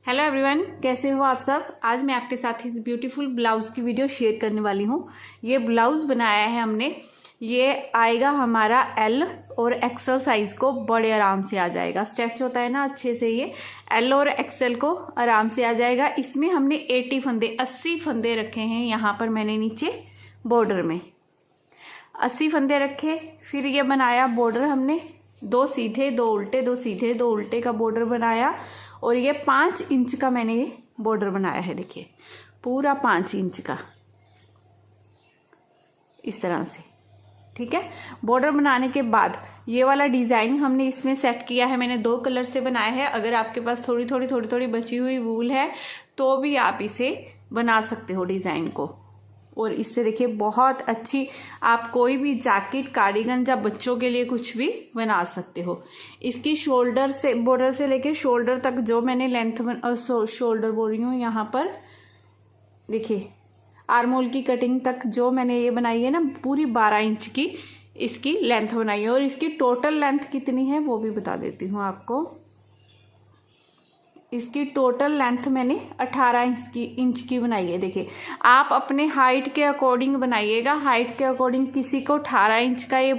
Hello everyone, कैसे हो आप सब। आज मैं आपके साथ इस ब्यूटीफुल ब्लाउज़ की वीडियो शेयर करने वाली हूँ। ये ब्लाउज़ बनाया है हमने, ये आएगा हमारा एल और एक्सेल साइज़ को बड़े आराम से आ जाएगा। स्ट्रेच होता है ना अच्छे से, ये एल और एक्सेल को आराम से आ जाएगा। इसमें हमने 80 फंदे रखे हैं। यहाँ पर मैंने नीचे बॉर्डर में 80 फंदे रखे। फिर ये बनाया बॉर्डर हमने, 2 सीधे 2 उल्टे, 2 सीधे 2 उल्टे का बॉर्डर बनाया। और ये 5 इंच का मैंने ये बॉर्डर बनाया है। देखिए पूरा 5 इंच का इस तरह से, ठीक है। बॉर्डर बनाने के बाद ये वाला डिज़ाइन हमने इसमें सेट किया है। मैंने 2 कलर से बनाया है। अगर आपके पास थोड़ी थोड़ी बची हुई वूल है तो भी आप इसे बना सकते हो डिज़ाइन को। और इससे देखिए बहुत अच्छी आप कोई भी जैकेट, कार्डिगन या बच्चों के लिए कुछ भी बना सकते हो। इसकी शोल्डर से, बॉर्डर से लेके शोल्डर तक जो मैंने लेंथ शोल्डर बोल रही हूँ, यहाँ पर देखिए आर्मोल की कटिंग तक जो मैंने ये बनाई है ना, पूरी 12 इंच की इसकी लेंथ बनाई है। और इसकी टोटल लेंथ कितनी है वो भी बता देती हूँ आपको। इसकी टोटल लेंथ मैंने 18 इंच की बनाई है। देखिए आप अपने हाइट के अकॉर्डिंग बनाइएगा। हाइट के अकॉर्डिंग किसी को 18 इंच का ये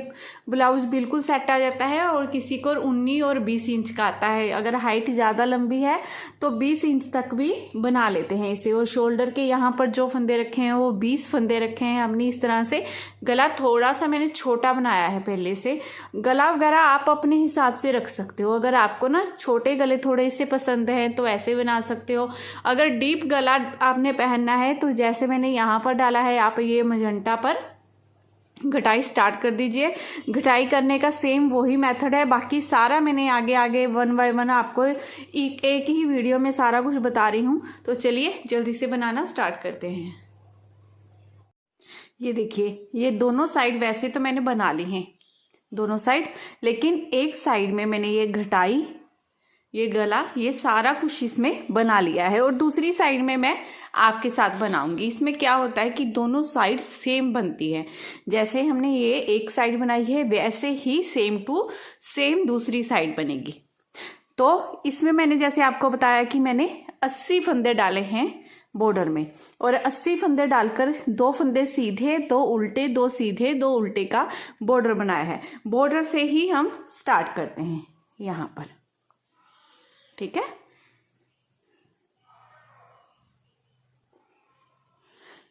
ब्लाउज़ बिल्कुल सेट आ जाता है और किसी को 19 और 20 इंच का आता है। अगर हाइट ज़्यादा लंबी है तो 20 इंच तक भी बना लेते हैं इसे। और शोल्डर के यहाँ पर जो फंदे रखे हैं वो 20 फंदे रखे हैं हमने इस तरह से। गला थोड़ा सा मैंने छोटा बनाया है पहले से। गला वगैरह आप अपने हिसाब से रख सकते हो। अगर आपको ना छोटे गले थोड़े से पसंद है तो ऐसे बना सकते हो। अगर डीप गला आपने पहनना है तो जैसे मैंने यहाँ पर डाला है, आप ये मजंटा पर घटाई स्टार्ट कर दीजिए। घटाई करने का सेम वही मेथड है। बाकी सारा मैंने आगे आगे 1 बाय 1 आपको एक ही वीडियो में सारा कुछ बता रही हूँ। तो चलिए जल्दी से बनाना स्टार्ट करते हैं। ये देखिए ये दोनों साइड वैसे तो मैंने बना ली हैं दोनों साइड, लेकिन एक साइड में मैंने ये घटाई, ये गला, ये सारा कुछ इसमें बना लिया है। और दूसरी साइड में मैं आपके साथ बनाऊंगी। इसमें क्या होता है कि दोनों साइड सेम बनती है। जैसे हमने ये एक साइड बनाई है वैसे ही सेम टू सेम दूसरी साइड बनेगी। तो इसमें मैंने जैसे आपको बताया कि मैंने 80 फंदे डाले हैं बॉर्डर में। और 80 फंदे डालकर 2 फंदे सीधे 2 उल्टे, 2 सीधे 2 उल्टे का बॉर्डर बनाया है। बॉर्डर से ही हम स्टार्ट करते हैं यहाँ पर, ठीक है।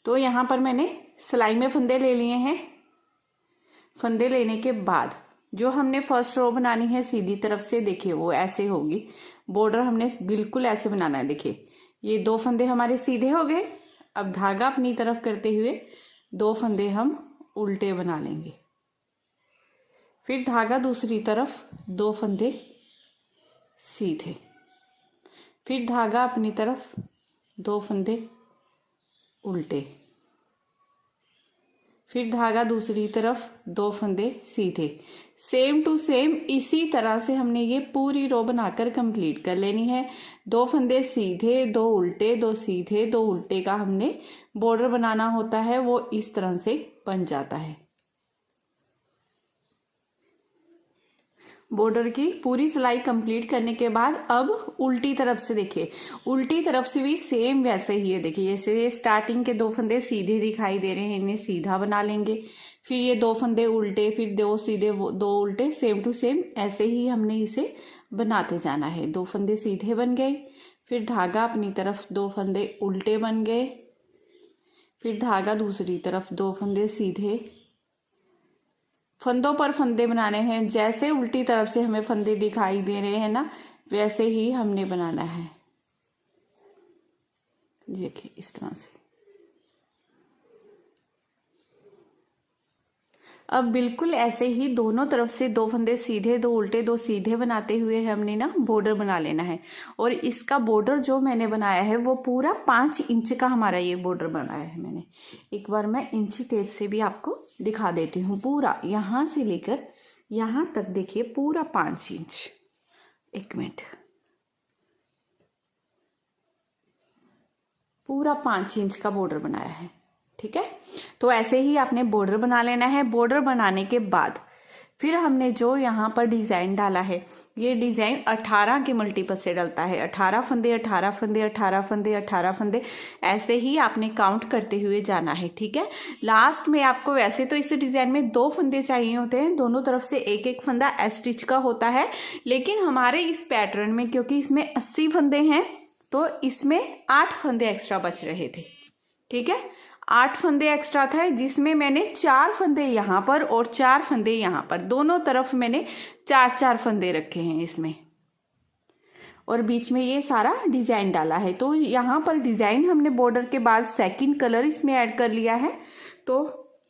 तो यहाँ पर मैंने सिलाई में फंदे ले लिए हैं। फंदे लेने के बाद जो हमने फर्स्ट रो बनानी है सीधी तरफ से, देखिए वो ऐसे होगी। बॉर्डर हमने बिल्कुल ऐसे बनाना है। देखिए ये 2 फंदे हमारे सीधे हो गए। अब धागा अपनी तरफ करते हुए 2 फंदे हम उल्टे बना लेंगे। फिर धागा दूसरी तरफ 2 फंदे सीधे, फिर धागा अपनी तरफ 2 फंदे उल्टे, फिर धागा दूसरी तरफ 2 फंदे सीधे। सेम टू सेम इसी तरह से हमने ये पूरी रो बनाकर कंप्लीट कर लेनी है। 2 फंदे सीधे 2 उल्टे, 2 सीधे 2 उल्टे का हमने बॉर्डर बनाना होता है। वो इस तरह से बन जाता है। बॉर्डर की पूरी सिलाई कंप्लीट करने के बाद अब उल्टी तरफ से देखिए, उल्टी तरफ से भी सेम वैसे ही है। देखिए जैसे स्टार्टिंग के 2 फंदे सीधे दिखाई दे रहे हैं, इन्हें सीधा बना लेंगे। फिर ये 2 फंदे उल्टे, फिर 2 सीधे 2 उल्टे, सेम टू सेम ऐसे ही हमने इसे बनाते जाना है। 2 फंदे सीधे बन गए, फिर धागा अपनी तरफ 2 फंदे उल्टे बन गए, फिर धागा दूसरी तरफ 2 फंदे सीधे। फंदों पर फंदे बनाने हैं। जैसे उल्टी तरफ से हमें फंदे दिखाई दे रहे हैं ना, वैसे ही हमने बनाना है। देखिए इस तरह से। अब बिल्कुल ऐसे ही दोनों तरफ से 2 फंदे सीधे 2 उल्टे 2 सीधे बनाते हुए हमने ना बॉर्डर बना लेना है। और इसका बॉर्डर जो मैंने बनाया है वो पूरा 5 इंच का हमारा ये बॉर्डर बनाया है मैंने। एक बार मैं इंची टेप से भी आपको दिखा देती हूँ। पूरा यहाँ से लेकर यहाँ तक देखिए पूरा 5 इंच। एक मिनट, पूरा 5 इंच का बॉर्डर बनाया है, ठीक है। तो ऐसे ही आपने बॉर्डर बना लेना है। बॉर्डर बनाने के बाद फिर हमने जो यहाँ पर डिज़ाइन डाला है, ये डिज़ाइन 18 के मल्टीपल से डलता है। 18 फंदे 18 फंदे 18 फंदे 18 फंदे, ऐसे ही आपने काउंट करते हुए जाना है, ठीक है। लास्ट में आपको वैसे तो इस डिज़ाइन में 2 फंदे चाहिए होते हैं, दोनों तरफ से एक एक फंदा स्टिच का होता है, लेकिन हमारे इस पैटर्न में क्योंकि इसमें 80 फंदे हैं तो इसमें 8 फंदे एक्स्ट्रा बच रहे थे, ठीक है। 8 फंदे एक्स्ट्रा था, जिसमें मैंने 4 फंदे यहाँ पर और 4 फंदे यहाँ पर, दोनों तरफ मैंने 4-4 फंदे रखे हैं इसमें, और बीच में ये सारा डिज़ाइन डाला है। तो यहाँ पर डिज़ाइन हमने बॉर्डर के बाद सेकंड कलर इसमें ऐड कर लिया है। तो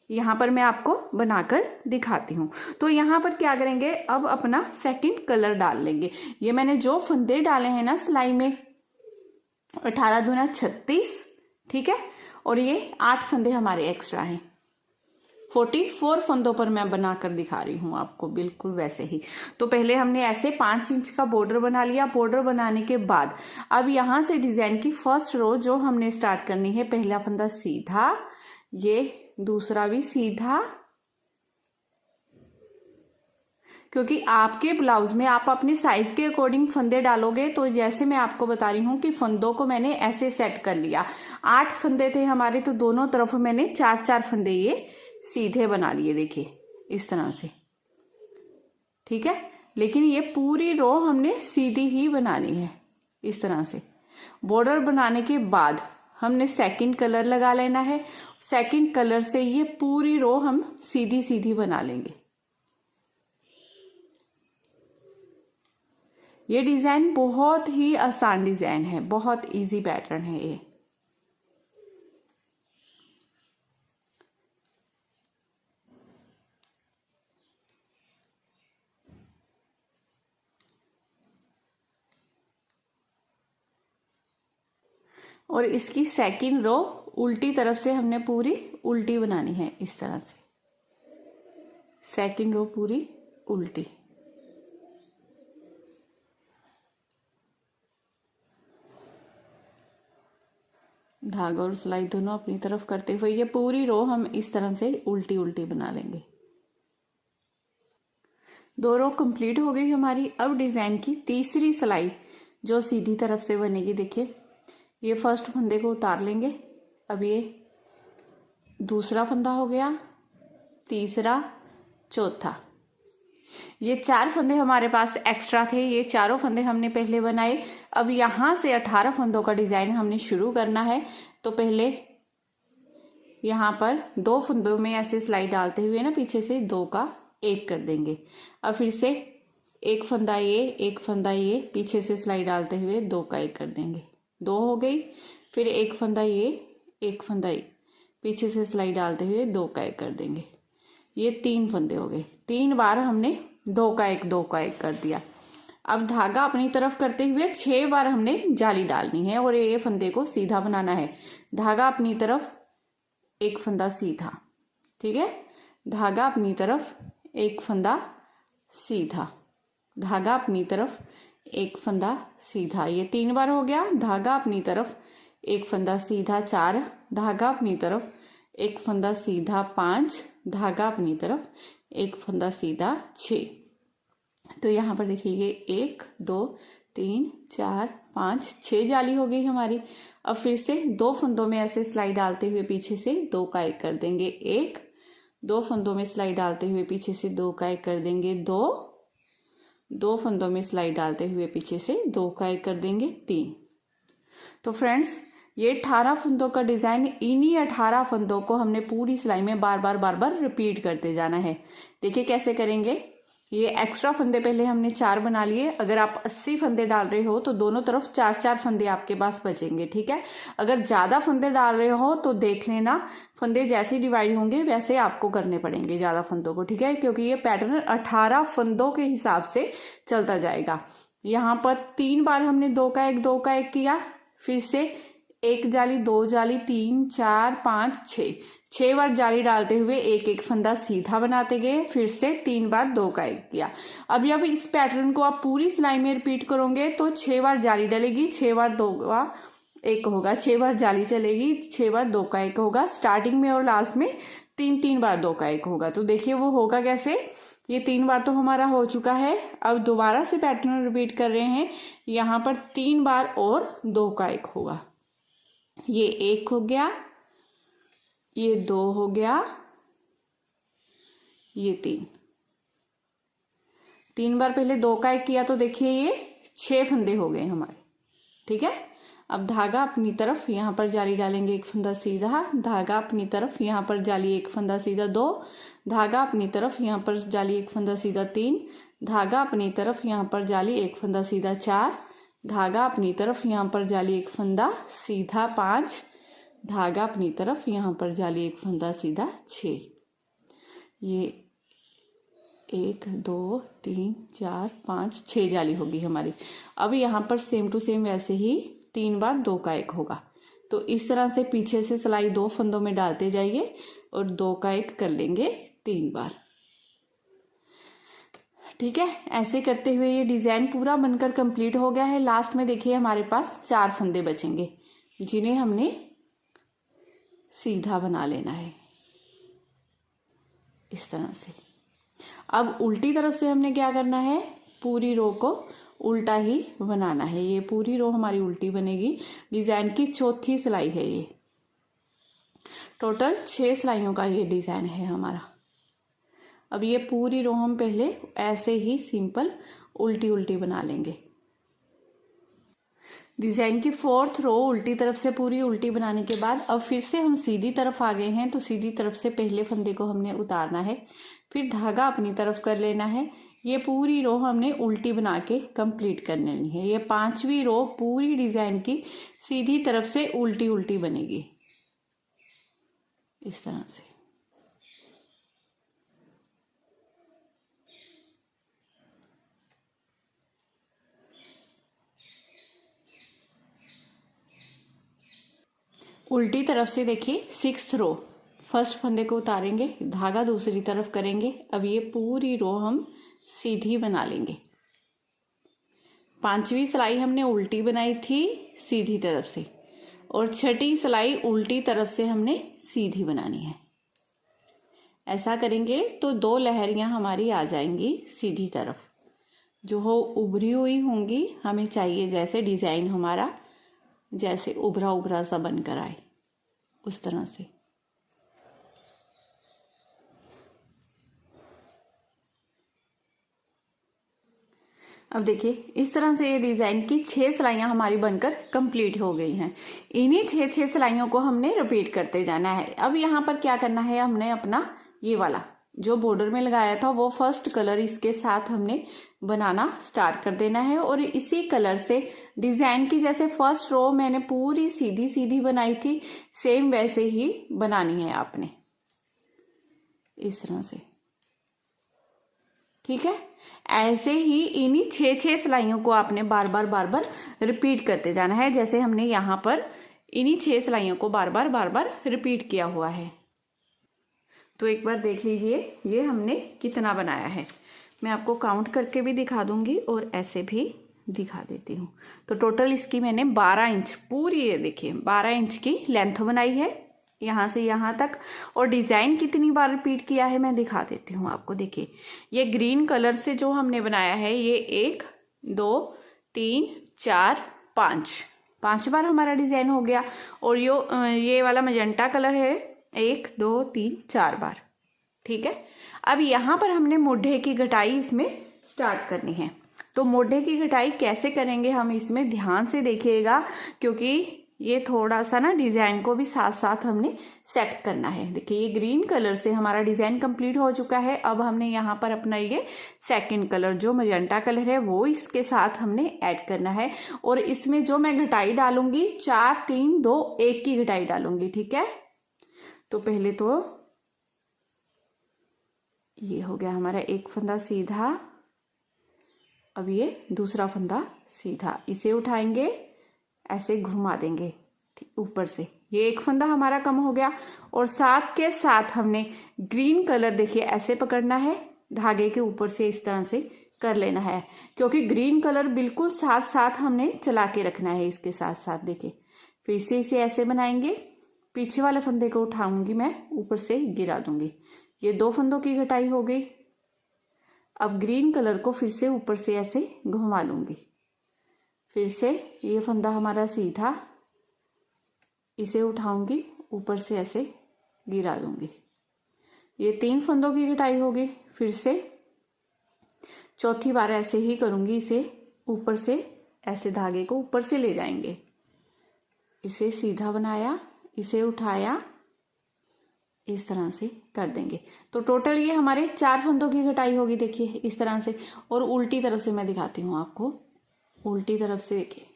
यहाँ पर मैं आपको बनाकर दिखाती हूँ। तो यहाँ पर क्या करेंगे, अब अपना सेकंड कलर डाल लेंगे। ये मैंने जो फंदे डाले हैं ना सिलाई में, 18 दूना 36, ठीक है, और ये 8 फंदे हमारे एक्स्ट्रा हैं। 44 फंदों पर मैं बनाकर दिखा रही हूँ आपको, बिल्कुल वैसे ही। तो पहले हमने ऐसे 5 इंच का बॉर्डर बना लिया। बॉर्डर बनाने के बाद अब यहाँ से डिज़ाइन की फर्स्ट रो जो हमने स्टार्ट करनी है, पहला फंदा सीधा, ये दूसरा भी सीधा, क्योंकि आपके ब्लाउज में आप अपनी साइज के अकॉर्डिंग फंदे डालोगे। तो जैसे मैं आपको बता रही हूँ कि फंदों को मैंने ऐसे सेट कर लिया। 8 फंदे थे हमारे, तो दोनों तरफ मैंने 4-4 फंदे ये सीधे बना लिए, देखिए इस तरह से, ठीक है। लेकिन ये पूरी रो हमने सीधी ही बनानी है इस तरह से। बॉर्डर बनाने के बाद हमने सेकंड कलर लगा लेना है। सेकंड कलर से ये पूरी रो हम सीधी सीधी बना लेंगे। ये डिज़ाइन बहुत ही आसान डिज़ाइन है, बहुत इजी पैटर्न है ये। और इसकी सेकंड रो उल्टी तरफ से हमने पूरी उल्टी बनानी है इस तरह से, सेकंड रो पूरी उल्टी। धागा और सिलाई दोनों अपनी तरफ करते हुए ये पूरी रो हम इस तरह से उल्टी उल्टी बना लेंगे। 2 रो कंप्लीट हो गई हमारी। अब डिज़ाइन की तीसरी सिलाई जो सीधी तरफ से बनेगी, देखिए ये फर्स्ट फंदे को उतार लेंगे। अब ये दूसरा फंदा हो गया, तीसरा, चौथा। ये 4 फंदे हमारे पास एक्स्ट्रा थे, ये चारों फंदे हमने पहले बनाए। अब यहाँ से 18 फंदों का डिज़ाइन हमने शुरू करना है। तो पहले यहाँ पर 2 फंदों में ऐसे सिलाई डालते हुए ना पीछे से 2 का 1 कर देंगे। अब फिर से एक फंदा ये, एक फंदा ये, पीछे से सिलाई डालते हुए 2 का 1 कर देंगे, 2 हो गई। फिर एक फंदा ये, एक फंदा ये, पीछे से सिलाई डालते हुए 2 का 1 कर देंगे। ये 3 फंदे हो गए। 3 बार हमने 2 का 1 2 का 1 कर दिया। अब धागा अपनी तरफ करते हुए 6 बार हमने जाली डालनी है और ये फंदे को सीधा बनाना है। धागा अपनी तरफ, एक फंदा सीधा, ठीक है। धागा अपनी तरफ, एक फंदा सीधा, धागा अपनी तरफ, एक फंदा सीधा। ये 3 बार हो गया। धागा अपनी तरफ, एक फंदा सीधा, 4, धागा अपनी तरफ, एक फंदा सीधा, 5, धागा अपनी तरफ, एक फंदा सीधा, 6। तो यहाँ पर देखिए 1 2 3 4 5 6 जाली हो गई हमारी। अब फिर से 2 फंदों में ऐसे सिलाई डालते हुए पीछे से 2 का 1 कर देंगे, 1, 2 फंदों में सिलाई डालते हुए पीछे से 2 का 1 कर देंगे, 2, 2 फंदों में सिलाई डालते हुए पीछे से 2 का 1 कर देंगे, 3। तो फ्रेंड्स ये 18 फंदों का डिज़ाइन, इन्हीं 18 फंदों को हमने पूरी सिलाई में बार बार रिपीट करते जाना है। देखिए कैसे करेंगे। ये एक्स्ट्रा फंदे पहले हमने 4 बना लिए। अगर आप 80 फंदे डाल रहे हो तो दोनों तरफ 4-4 फंदे आपके पास बचेंगे, ठीक है। अगर ज़्यादा फंदे डाल रहे हो तो देख लेना, फंदे जैसे डिवाइड होंगे वैसे आपको करने पड़ेंगे ज़्यादा फंदों को, ठीक है, क्योंकि ये पैटर्न 18 फंदों के हिसाब से चलता जाएगा। यहाँ पर 3 बार हमने 2 का 1 2 का 1 किया, फिर से 1 जाली, 2 जाली, 3 4 5 6 बार जाली डालते हुए एक एक फंदा सीधा बनाते गए, फिर से 3 बार 2 का 1 किया। अब जब इस पैटर्न को आप पूरी सिलाई में रिपीट करोगे तो 6 बार जाली डलेगी, 6 बार 2 का 1 होगा, 6 बार जाली चलेगी, 6 बार 2 का 1 होगा। स्टार्टिंग में और लास्ट में 3 बार 2 का 1 होगा। तो देखिए वो होगा कैसे, ये 3 बार तो हमारा हो चुका है। अब दोबारा से पैटर्न रिपीट कर रहे हैं। यहाँ पर 3 बार और 2 का 1 होगा। ये 1 हो गया, ये 2 हो गया, ये 3 बार पहले 2 का 1 किया तो देखिए ये 6 फंदे हो गए हमारे। ठीक है, अब धागा अपनी तरफ यहाँ पर जाली डालेंगे, 1 फंदा सीधा, धागा अपनी तरफ यहाँ पर जाली 1 फंदा सीधा 2, धागा अपनी तरफ यहाँ पर जाली 1 फंदा सीधा 3, धागा अपनी तरफ यहाँ पर जाली 1 फंदा सीधा 4, धागा अपनी तरफ यहाँ पर जाली 1 फंदा सीधा 5, धागा अपनी तरफ यहाँ पर जाली 1 फंदा सीधा 6। ये 1 2 3 4 5 6 जाली होगी हमारी। अब यहाँ पर सेम टू सेम वैसे ही 3 बार 2 का 1 होगा। तो इस तरह से पीछे से सिलाई 2 फंदों में डालते जाइए और 2 का 1 कर लेंगे 3 बार। ठीक है, ऐसे करते हुए ये डिज़ाइन पूरा बनकर कंप्लीट हो गया है। लास्ट में देखिए हमारे पास 4 फंदे बचेंगे जिन्हें हमने सीधा बना लेना है इस तरह से। अब उल्टी तरफ से हमने क्या करना है, पूरी रो को उल्टा ही बनाना है। ये पूरी रो हमारी उल्टी बनेगी। डिज़ाइन की चौथी सिलाई है ये। टोटल 6 सिलाइयों का ये डिज़ाइन है हमारा। अब ये पूरी रो हम पहले ऐसे ही सिंपल उल्टी उल्टी बना लेंगे। डिज़ाइन की 4th रो उल्टी तरफ से पूरी उल्टी बनाने के बाद अब फिर से हम सीधी तरफ आ गए हैं। तो सीधी तरफ से पहले फंदे को हमने उतारना है, फिर धागा अपनी तरफ कर लेना है। ये पूरी रो हमने उल्टी बना के कंप्लीट कर लेनी है। ये 5वीं रो पूरी डिज़ाइन की सीधी तरफ से उल्टी उल्टी बनेगी इस तरह से। उल्टी तरफ से देखिए 6th रो, फर्स्ट फंदे को उतारेंगे, धागा दूसरी तरफ करेंगे। अब ये पूरी रो हम सीधी बना लेंगे। 5वीं सिलाई हमने उल्टी बनाई थी सीधी तरफ से और 6ठी सिलाई उल्टी तरफ से हमने सीधी बनानी है। ऐसा करेंगे तो 2 लहरियां हमारी आ जाएंगी सीधी तरफ, जो हो उभरी हुई होंगी। हमें चाहिए जैसे डिज़ाइन हमारा जैसे उभरा उभरा सा बनकर आए उस तरह से। अब देखिए इस तरह से ये डिज़ाइन की 6 सिलाइयाँ हमारी बनकर कंप्लीट हो गई हैं। इन्हीं 6 सिलाइयों को हमने रिपीट करते जाना है। अब यहाँ पर क्या करना है, हमने अपना ये वाला जो बॉर्डर में लगाया था वो फर्स्ट कलर इसके साथ हमने बनाना स्टार्ट कर देना है और इसी कलर से डिज़ाइन की जैसे फर्स्ट रो मैंने पूरी सीधी सीधी बनाई थी सेम वैसे ही बनानी है आपने इस तरह से। ठीक है, ऐसे ही इन्हीं 6 सिलाइयों को आपने बार बार रिपीट करते जाना है। जैसे हमने यहाँ पर इन्हीं 6 सिलाइयों को बार बार रिपीट किया हुआ है। तो एक बार देख लीजिए ये हमने कितना बनाया है। मैं आपको काउंट करके भी दिखा दूंगी और ऐसे भी दिखा देती हूँ। तो टोटल इसकी मैंने 12 इंच पूरी, ये देखिए 12 इंच की लेंथ बनाई है यहाँ से यहाँ तक। और डिज़ाइन कितनी बार रिपीट किया है मैं दिखा देती हूँ आपको। देखिए ये ग्रीन कलर से जो हमने बनाया है ये 1 2 3 4 5 बार हमारा डिज़ाइन हो गया। और ये वाला मजेंटा कलर है 1 2 3 4 बार। ठीक है, अब यहाँ पर हमने मोढे की घटाई इसमें स्टार्ट करनी है। तो मोढे की घटाई कैसे करेंगे हम इसमें ध्यान से देखिएगा, क्योंकि ये थोड़ा सा ना डिज़ाइन को भी साथ साथ हमने सेट करना है। देखिए ये ग्रीन कलर से हमारा डिज़ाइन कंप्लीट हो चुका है। अब हमने यहाँ पर अपना ये सेकंड कलर जो मजेंटा कलर है वो इसके साथ हमने ऐड करना है। और इसमें जो मैं घटाई डालूंगी 4 3 2 1 की घटाई डालूंगी। ठीक है, तो पहले तो ये हो गया हमारा एक फंदा सीधा। अब ये दूसरा फंदा सीधा, इसे उठाएंगे ऐसे घुमा देंगे ऊपर से, ये एक फंदा हमारा कम हो गया। और साथ के साथ हमने ग्रीन कलर देखिए ऐसे पकड़ना है, धागे के ऊपर से इस तरह से कर लेना है, क्योंकि ग्रीन कलर बिल्कुल साथ साथ हमने चला के रखना है इसके साथ साथ। देखिए फिर से इसे ऐसे बनाएंगे, पीछे वाले फंदे को उठाऊंगी मैं, ऊपर से गिरा दूंगी। ये 2 फंदों की घटाई हो गई। अब ग्रीन कलर को फिर से ऊपर से ऐसे घुमा लूँगी। फिर से ये फंदा हमारा सीधा, इसे उठाऊंगी, ऊपर से ऐसे गिरा दूंगी। ये 3 फंदों की कटाई होगी। फिर से चौथी बार ऐसे ही करूंगी, इसे ऊपर से ऐसे धागे को ऊपर से ले जाएंगे, इसे सीधा बनाया, इसे उठाया, इस तरह से कर देंगे। तो टोटल ये हमारे 4 फंदों की कटाई होगी, देखिए इस तरह से। और उल्टी तरफ से मैं दिखाती हूँ आपको, उल्टी तरफ से देखिए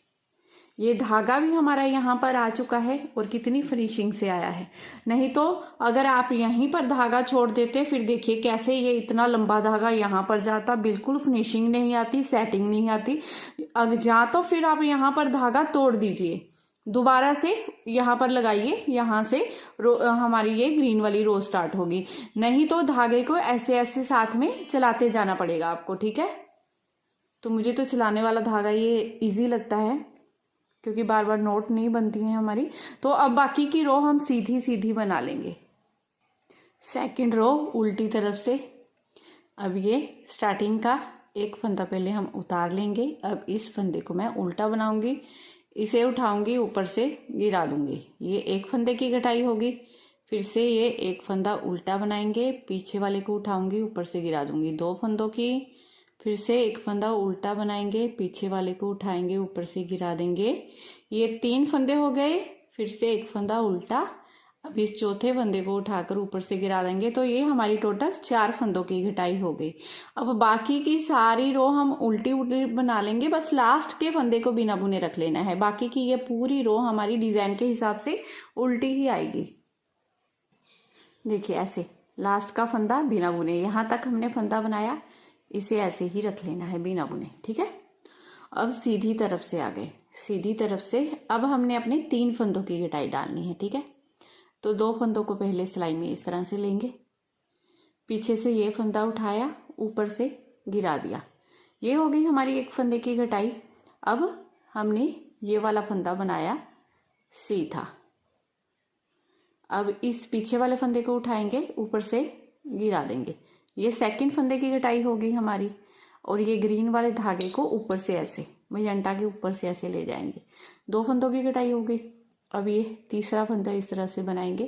ये धागा भी हमारा यहाँ पर आ चुका है और कितनी फिनिशिंग से आया है। नहीं तो अगर आप यहीं पर धागा छोड़ देते, फिर देखिए कैसे ये इतना लंबा धागा यहाँ पर जाता, बिल्कुल फिनिशिंग नहीं आती, सेटिंग नहीं आती। अगर जा तो फिर आप यहाँ पर धागा तोड़ दीजिए, दोबारा से यहाँ पर लगाइए, यहाँ से हमारी ये ग्रीन वाली रो स्टार्ट होगी। नहीं तो धागे को ऐसे ऐसे साथ में चलाते जाना पड़ेगा आपको, ठीक है। तो मुझे तो चलाने वाला धागा ये इजी लगता है, क्योंकि बार बार नोट नहीं बनती है हमारी। तो अब बाकी की रो हम सीधी सीधी बना लेंगे। सेकंड रो उल्टी तरफ से, अब ये स्टार्टिंग का एक फंदा पहले हम उतार लेंगे। अब इस फंदे को मैं उल्टा बनाऊंगी, इसे उठाऊंगी, ऊपर से गिरा दूंगी। ये एक फंदे की कटाई होगी। फिर से ये एक फंदा उल्टा बनाएंगे, पीछे वाले को उठाऊंगी, ऊपर से गिरा दूंगी, 2 फंदों की। फिर से एक फंदा उल्टा बनाएंगे, पीछे वाले को उठाएंगे, ऊपर से गिरा देंगे। ये 3 फंदे हो गए। फिर से एक फंदा उल्टा, अब इस चौथे फंदे को उठाकर ऊपर से गिरा देंगे। तो ये हमारी टोटल 4 फंदों की घटाई हो गई। अब बाकी की सारी रो हम उल्टी उल्टी बना लेंगे, बस लास्ट के फंदे को बिना बुने रख लेना है। बाकी की ये पूरी रो हमारी डिजाइन के हिसाब से उल्टी ही आएगी। देखिए ऐसे लास्ट का फंदा बिना बुने, यहाँ तक हमने फंदा बनाया, इसे ऐसे ही रख लेना है बिना बुने, ठीक है। अब सीधी तरफ से आ गए, सीधी तरफ से अब हमने अपने 3 फंदों की घटाई डालनी है, ठीक है। तो 2 फंदों को पहले सिलाई में इस तरह से लेंगे, पीछे से ये फंदा उठाया, ऊपर से गिरा दिया। ये हो गई हमारी एक फंदे की घटाई। अब हमने ये वाला फंदा बनाया सीधा, अब इस पीछे वाले फंदे को उठाएंगे, ऊपर से गिरा देंगे। ये सेकंड फंदे की कटाई होगी हमारी। और ये ग्रीन वाले धागे को ऊपर से ऐसे मजेंटा के ऊपर से ऐसे ले जाएंगे, 2 फंदों की कटाई होगी। अब ये तीसरा फंदा इस तरह से बनाएंगे,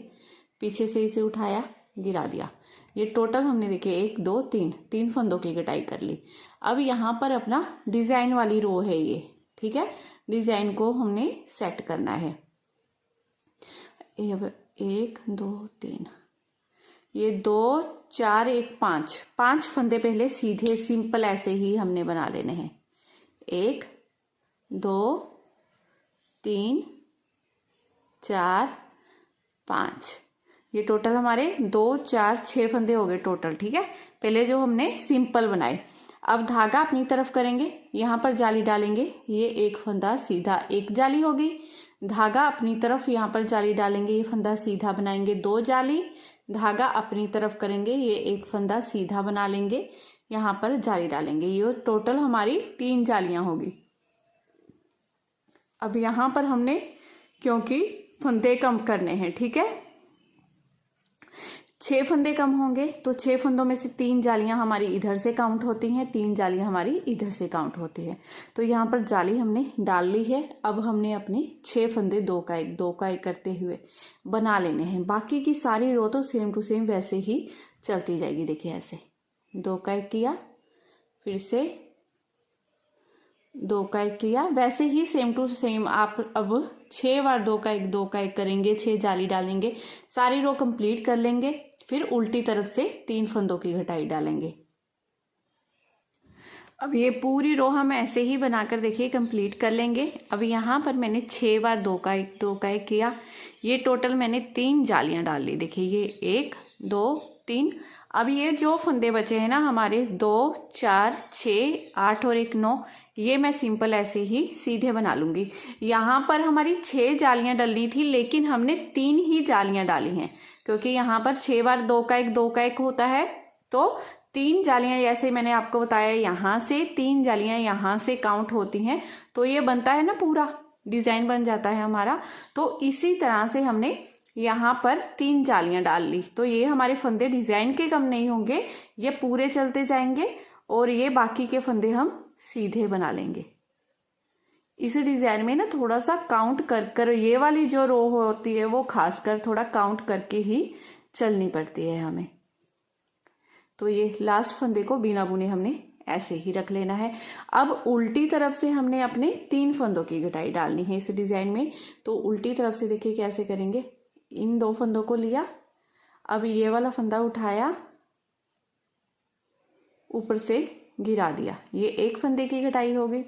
पीछे से इसे उठाया, गिरा दिया। ये टोटल हमने देखिए 1 2 3 फंदों की कटाई कर ली। अब यहाँ पर अपना डिजाइन वाली रो है ये, ठीक है। डिजाइन को हमने सेट करना है। 1 2 3, ये 2 4 1 5 फंदे पहले सीधे सिंपल ऐसे ही हमने बना लेने हैं। 1 2 3 4 5, ये टोटल हमारे 2 4 6 फंदे हो गए टोटल, ठीक है। पहले जो हमने सिंपल बनाए। अब धागा अपनी तरफ करेंगे, यहाँ पर जाली डालेंगे, ये एक फंदा सीधा, एक जाली होगी। धागा अपनी तरफ यहाँ पर जाली डालेंगे, ये फंदा सीधा बनाएंगे, 2 जाली। धागा अपनी तरफ करेंगे, ये एक फंदा सीधा बना लेंगे, यहाँ पर जाली डालेंगे। ये टोटल हमारी 3 जालियां होगी। अब यहाँ पर हमने क्योंकि फंदे कम करने हैं, ठीक है, 6 फंदे कम होंगे, तो 6 फंदों में से 3 जालियां हमारी इधर से काउंट होती हैं, 3 जालियां हमारी इधर से काउंट होती है। तो यहाँ पर जाली हमने डाल ली है। अब हमने अपने 6 फंदे 2 का 1 करते हुए बना लेने हैं। बाकी की सारी रो तो सेम टू सेम वैसे ही चलती जाएगी। देखिए ऐसे 2 का 1 किया, फिर से 2 का 1 किया, वैसे ही सेम टू सेम आप अब 6 बार 2 का 1 करेंगे, 6 जाली डालेंगे, सारी रो कंप्लीट कर लेंगे। फिर उल्टी तरफ से 3 फंदों की घटाई डालेंगे। अब ये पूरी रो हम ऐसे ही बनाकर देखिए कंप्लीट कर लेंगे। अब यहाँ पर मैंने 6 बार 2 का 1 किया, ये टोटल मैंने 3 जालियां डाल ली। देखिए ये 1 2 3। अब ये जो फंदे बचे हैं ना हमारे 2 4 6 8 और 1 9, ये मैं सिंपल ऐसे ही सीधे बना लूँगी। यहाँ पर हमारी 6 जालियाँ डलनी थी, लेकिन हमने 3 ही जालियाँ डाली हैं, क्योंकि यहाँ पर 6 बार 2 का 1 होता है। तो 3 जालियाँ, जैसे मैंने आपको बताया, यहाँ से 3 जालियाँ यहाँ से काउंट होती हैं, तो ये बनता है ना, पूरा डिज़ाइन बन जाता है हमारा। तो इसी तरह से हमने यहाँ पर 3 जालियाँ डाल ली, तो ये हमारे फंदे डिज़ाइन के कम नहीं होंगे, ये पूरे चलते जाएंगे और ये बाकी के फंदे हम सीधे बना लेंगे। इस डिज़ाइन में ना थोड़ा सा काउंट कर ये वाली जो रो होती है वो खासकर थोड़ा काउंट करके ही चलनी पड़ती है हमें। तो ये लास्ट फंदे को बिना बुने हमने ऐसे ही रख लेना है। अब उल्टी तरफ से हमने अपने 3 फंदों की घटाई डालनी है इस डिज़ाइन में। तो उल्टी तरफ से देखिए कैसे करेंगे। इन 2 फंदों को लिया, अब ये वाला फंदा उठाया, ऊपर से गिरा दिया, ये एक फंदे की घटाई हो गई।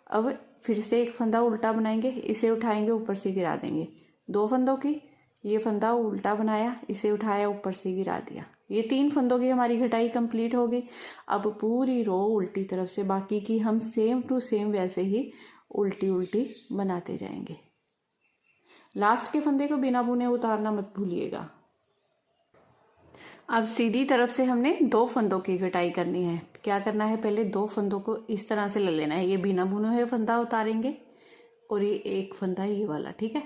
अब फिर से एक फंदा उल्टा बनाएंगे, इसे उठाएंगे, ऊपर से गिरा देंगे। 2 फंदों की, ये फंदा उल्टा बनाया, इसे उठाया, ऊपर से गिरा दिया। ये 3 फंदों की हमारी घटाई कंप्लीट हो गई। अब पूरी रो उल्टी तरफ से बाकी की हम सेम टू सेम वैसे ही उल्टी उल्टी बनाते जाएंगे। लास्ट के फंदे को बिना बुने उतारना मत भूलिएगा। अब सीधी तरफ से हमने 2 फंदों की घटाई करनी है। क्या करना है, पहले 2 फंदों को इस तरह से ले लेना है। ये बिना बुने हुए फंदा उतारेंगे और ये एक फंदा ये वाला, ठीक है।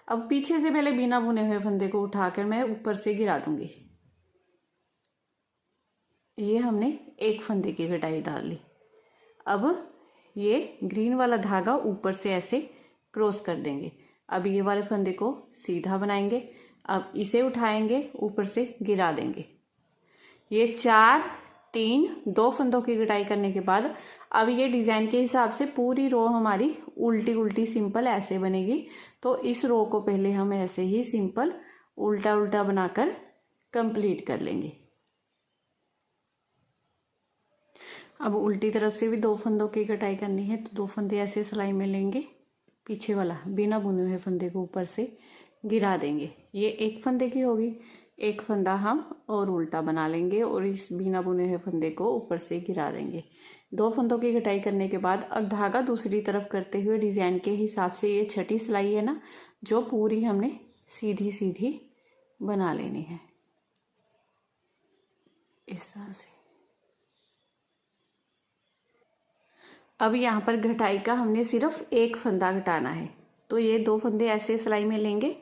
अब पीछे से पहले बिना बुने हुए फंदे को उठाकर मैं ऊपर से गिरा दूंगी। ये हमने एक फंदे की घटाई डाल ली। अब ये ग्रीन वाला धागा ऊपर से ऐसे क्रॉस कर देंगे। अब ये वाले फंदे को सीधा बनाएंगे। अब इसे उठाएंगे, ऊपर से गिरा देंगे। ये 4, 3, 2 फंदों की घटाई करने के बाद अब ये डिज़ाइन के हिसाब से पूरी रो हमारी उल्टी उल्टी सिंपल ऐसे बनेगी। तो इस रो को पहले हम ऐसे ही सिंपल उल्टा उल्टा बनाकर कंप्लीट कर लेंगे। अब उल्टी तरफ से भी 2 फंदों की कटाई करनी है। तो 2 फंदे ऐसे सिलाई में लेंगे, पीछे वाला बिना बुने हुए फंदे को ऊपर से गिरा देंगे। ये एक फंदे की होगी। एक फंदा हम और उल्टा बना लेंगे और इस बिना बुने हुए फंदे को ऊपर से गिरा देंगे। 2 फंदों की कटाई करने के बाद अब धागा दूसरी तरफ करते हुए डिज़ाइन के हिसाब से ये छठी सिलाई है ना, जो पूरी हमने सीधी सीधी बना लेनी है इस तरह से। अब यहाँ पर घटाई का हमने सिर्फ एक फंदा घटाना है। तो ये 2 फंदे ऐसे सिलाई में लेंगे।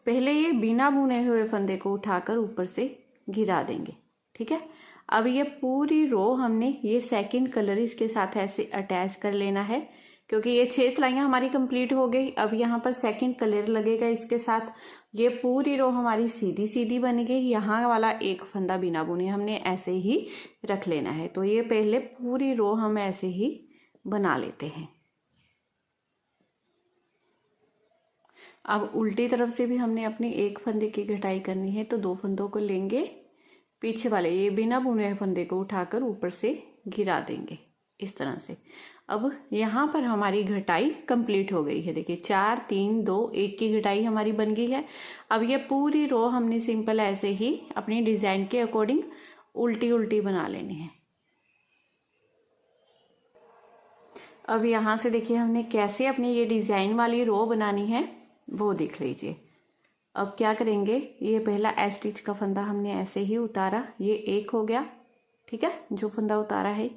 पहले ये बिना बुने हुए फंदे को उठाकर ऊपर से गिरा देंगे, ठीक है। अब ये पूरी रो हमने ये सेकंड कलर इसके साथ ऐसे अटैच कर लेना है, क्योंकि ये 6 सिलाइयाँ हमारी कंप्लीट हो गई। अब यहाँ पर सेकंड कलर लगेगा इसके साथ। ये पूरी रो हमारी सीधी सीधी बन गई। यहाँ वाला एक फंदा बिना बुने हमने ऐसे ही रख लेना है। तो ये पहले पूरी रो हम ऐसे ही बना लेते हैं। अब उल्टी तरफ से भी हमने अपनी एक फंदे की घटाई करनी है। तो 2 फंदों को लेंगे, पीछे वाले ये बिना बुने हुए फंदे को उठाकर ऊपर से गिरा देंगे इस तरह से। अब यहाँ पर हमारी घटाई कंप्लीट हो गई है। देखिए 4, 3, 2, 1 की घटाई हमारी बन गई है। अब ये पूरी रो हमने सिंपल ऐसे ही अपनी डिज़ाइन के अकॉर्डिंग उल्टी उल्टी बना लेनी है। अब यहाँ से देखिए हमने कैसे अपनी ये डिज़ाइन वाली रो बनानी है वो देख लीजिए। अब क्या करेंगे, ये पहला स्टिच का फंदा हमने ऐसे ही उतारा, ये 1 हो गया, ठीक है। जो फंदा उतारा है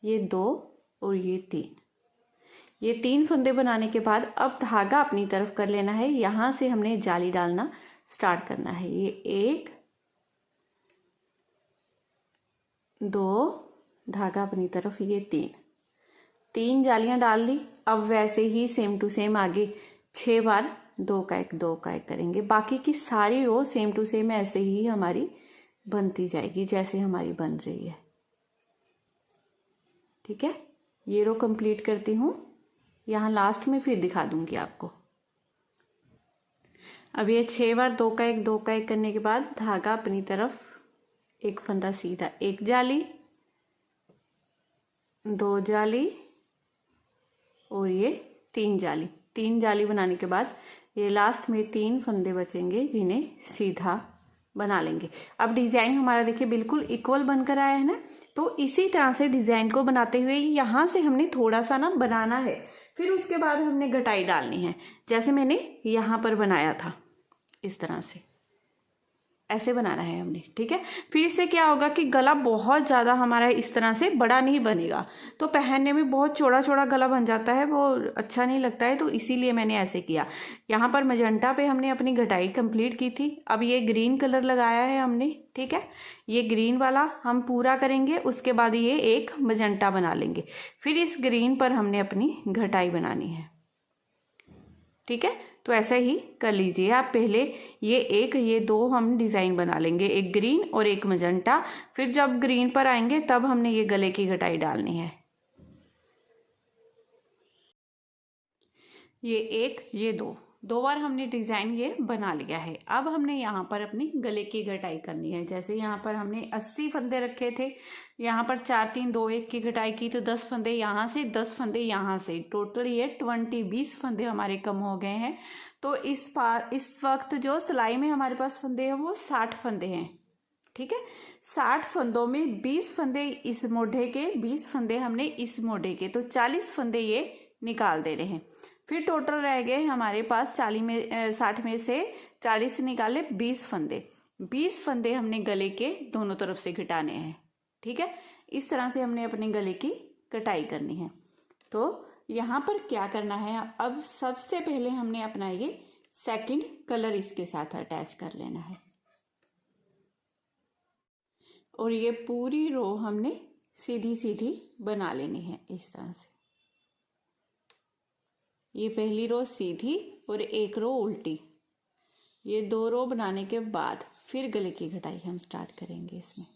ये 2 और ये 3। ये 3 फंदे बनाने के बाद अब धागा अपनी तरफ कर लेना है। यहाँ से हमने जाली डालना स्टार्ट करना है। ये 1, 2, धागा अपनी तरफ, ये 3 जालियां डाल ली। अब वैसे ही सेम टू सेम आगे 6 बार 2 का 1 2 का 1 करेंगे। बाकी की सारी रो सेम टू सेम ऐसे ही हमारी बनती जाएगी जैसे हमारी बन रही है, ठीक है। ये रो कंप्लीट करती हूँ, यहाँ लास्ट में फिर दिखा दूंगी आपको। अब ये 6 बार 2 का 1 2 का 1 करने के बाद धागा अपनी तरफ, एक फंदा सीधा, 1 जाली, 2 जाली और ये 3 जाली। 3 जाली बनाने के बाद ये लास्ट में 3 फंदे बचेंगे जिन्हें सीधा बना लेंगे। अब डिज़ाइन हमारा देखिए बिल्कुल इक्वल बनकर आया है ना। तो इसी तरह से डिज़ाइन को बनाते हुए यहाँ से हमने थोड़ा सा ना बनाना है, फिर उसके बाद हमने घटाई डालनी है, जैसे मैंने यहाँ पर बनाया था इस तरह से। ऐसे बनाना है हमने, ठीक है। फिर इससे क्या होगा कि गला बहुत ज़्यादा हमारा इस तरह से बड़ा नहीं बनेगा, तो पहनने में बहुत चौड़ा चौड़ा गला बन जाता है, वो अच्छा नहीं लगता है, तो इसीलिए मैंने ऐसे किया। यहाँ पर मजंटा पे हमने अपनी घटाई कंप्लीट की थी। अब ये ग्रीन कलर लगाया है हमने, ठीक है। ये ग्रीन वाला हम पूरा करेंगे, उसके बाद ये एक मजंटा बना लेंगे, फिर इस ग्रीन पर हमने अपनी घटाई बनानी है, ठीक है। तो ऐसा ही कर लीजिए आप। पहले ये एक, ये दो हम डिज़ाइन बना लेंगे, एक ग्रीन और एक मजंटा। फिर जब ग्रीन पर आएंगे तब हमने ये गले की घटाई डालनी है। ये एक, ये दो बार हमने डिज़ाइन ये बना लिया है। अब हमने यहाँ पर अपनी गले की घटाई करनी है। जैसे यहाँ पर हमने 80 फंदे रखे थे, यहाँ पर 4 3 2 1 की घटाई की, तो 10 फंदे यहाँ से, 10 फंदे यहाँ से, टोटल ये 20 फंदे हमारे कम हो गए हैं। तो इस वक्त जो सिलाई में हमारे पास फंदे हैं वो 60 फंदे हैं, ठीक है। 60 फंदों में 20 फंदे इस मोढ़े के, 20 फंदे हमने इस मोढ़े के, तो 40 फंदे ये निकाल देने हैं। फिर टोटल रह गए हमारे पास 60 में से 40 निकाले 20 फंदे। 20 फंदे हमने गले के दोनों तरफ से घटाने हैं, ठीक है। इस तरह से हमने अपने गले की कटाई करनी है। तो यहाँ पर क्या करना है, अब सबसे पहले हमने अपना ये सेकंड कलर इसके साथ अटैच कर लेना है, और ये पूरी रो हमने सीधी सीधी बना लेनी है इस तरह से। ये पहली रो सीधी और एक रो उल्टी, ये 2 रो बनाने के बाद फिर गले की घटाई हम स्टार्ट करेंगे इसमें।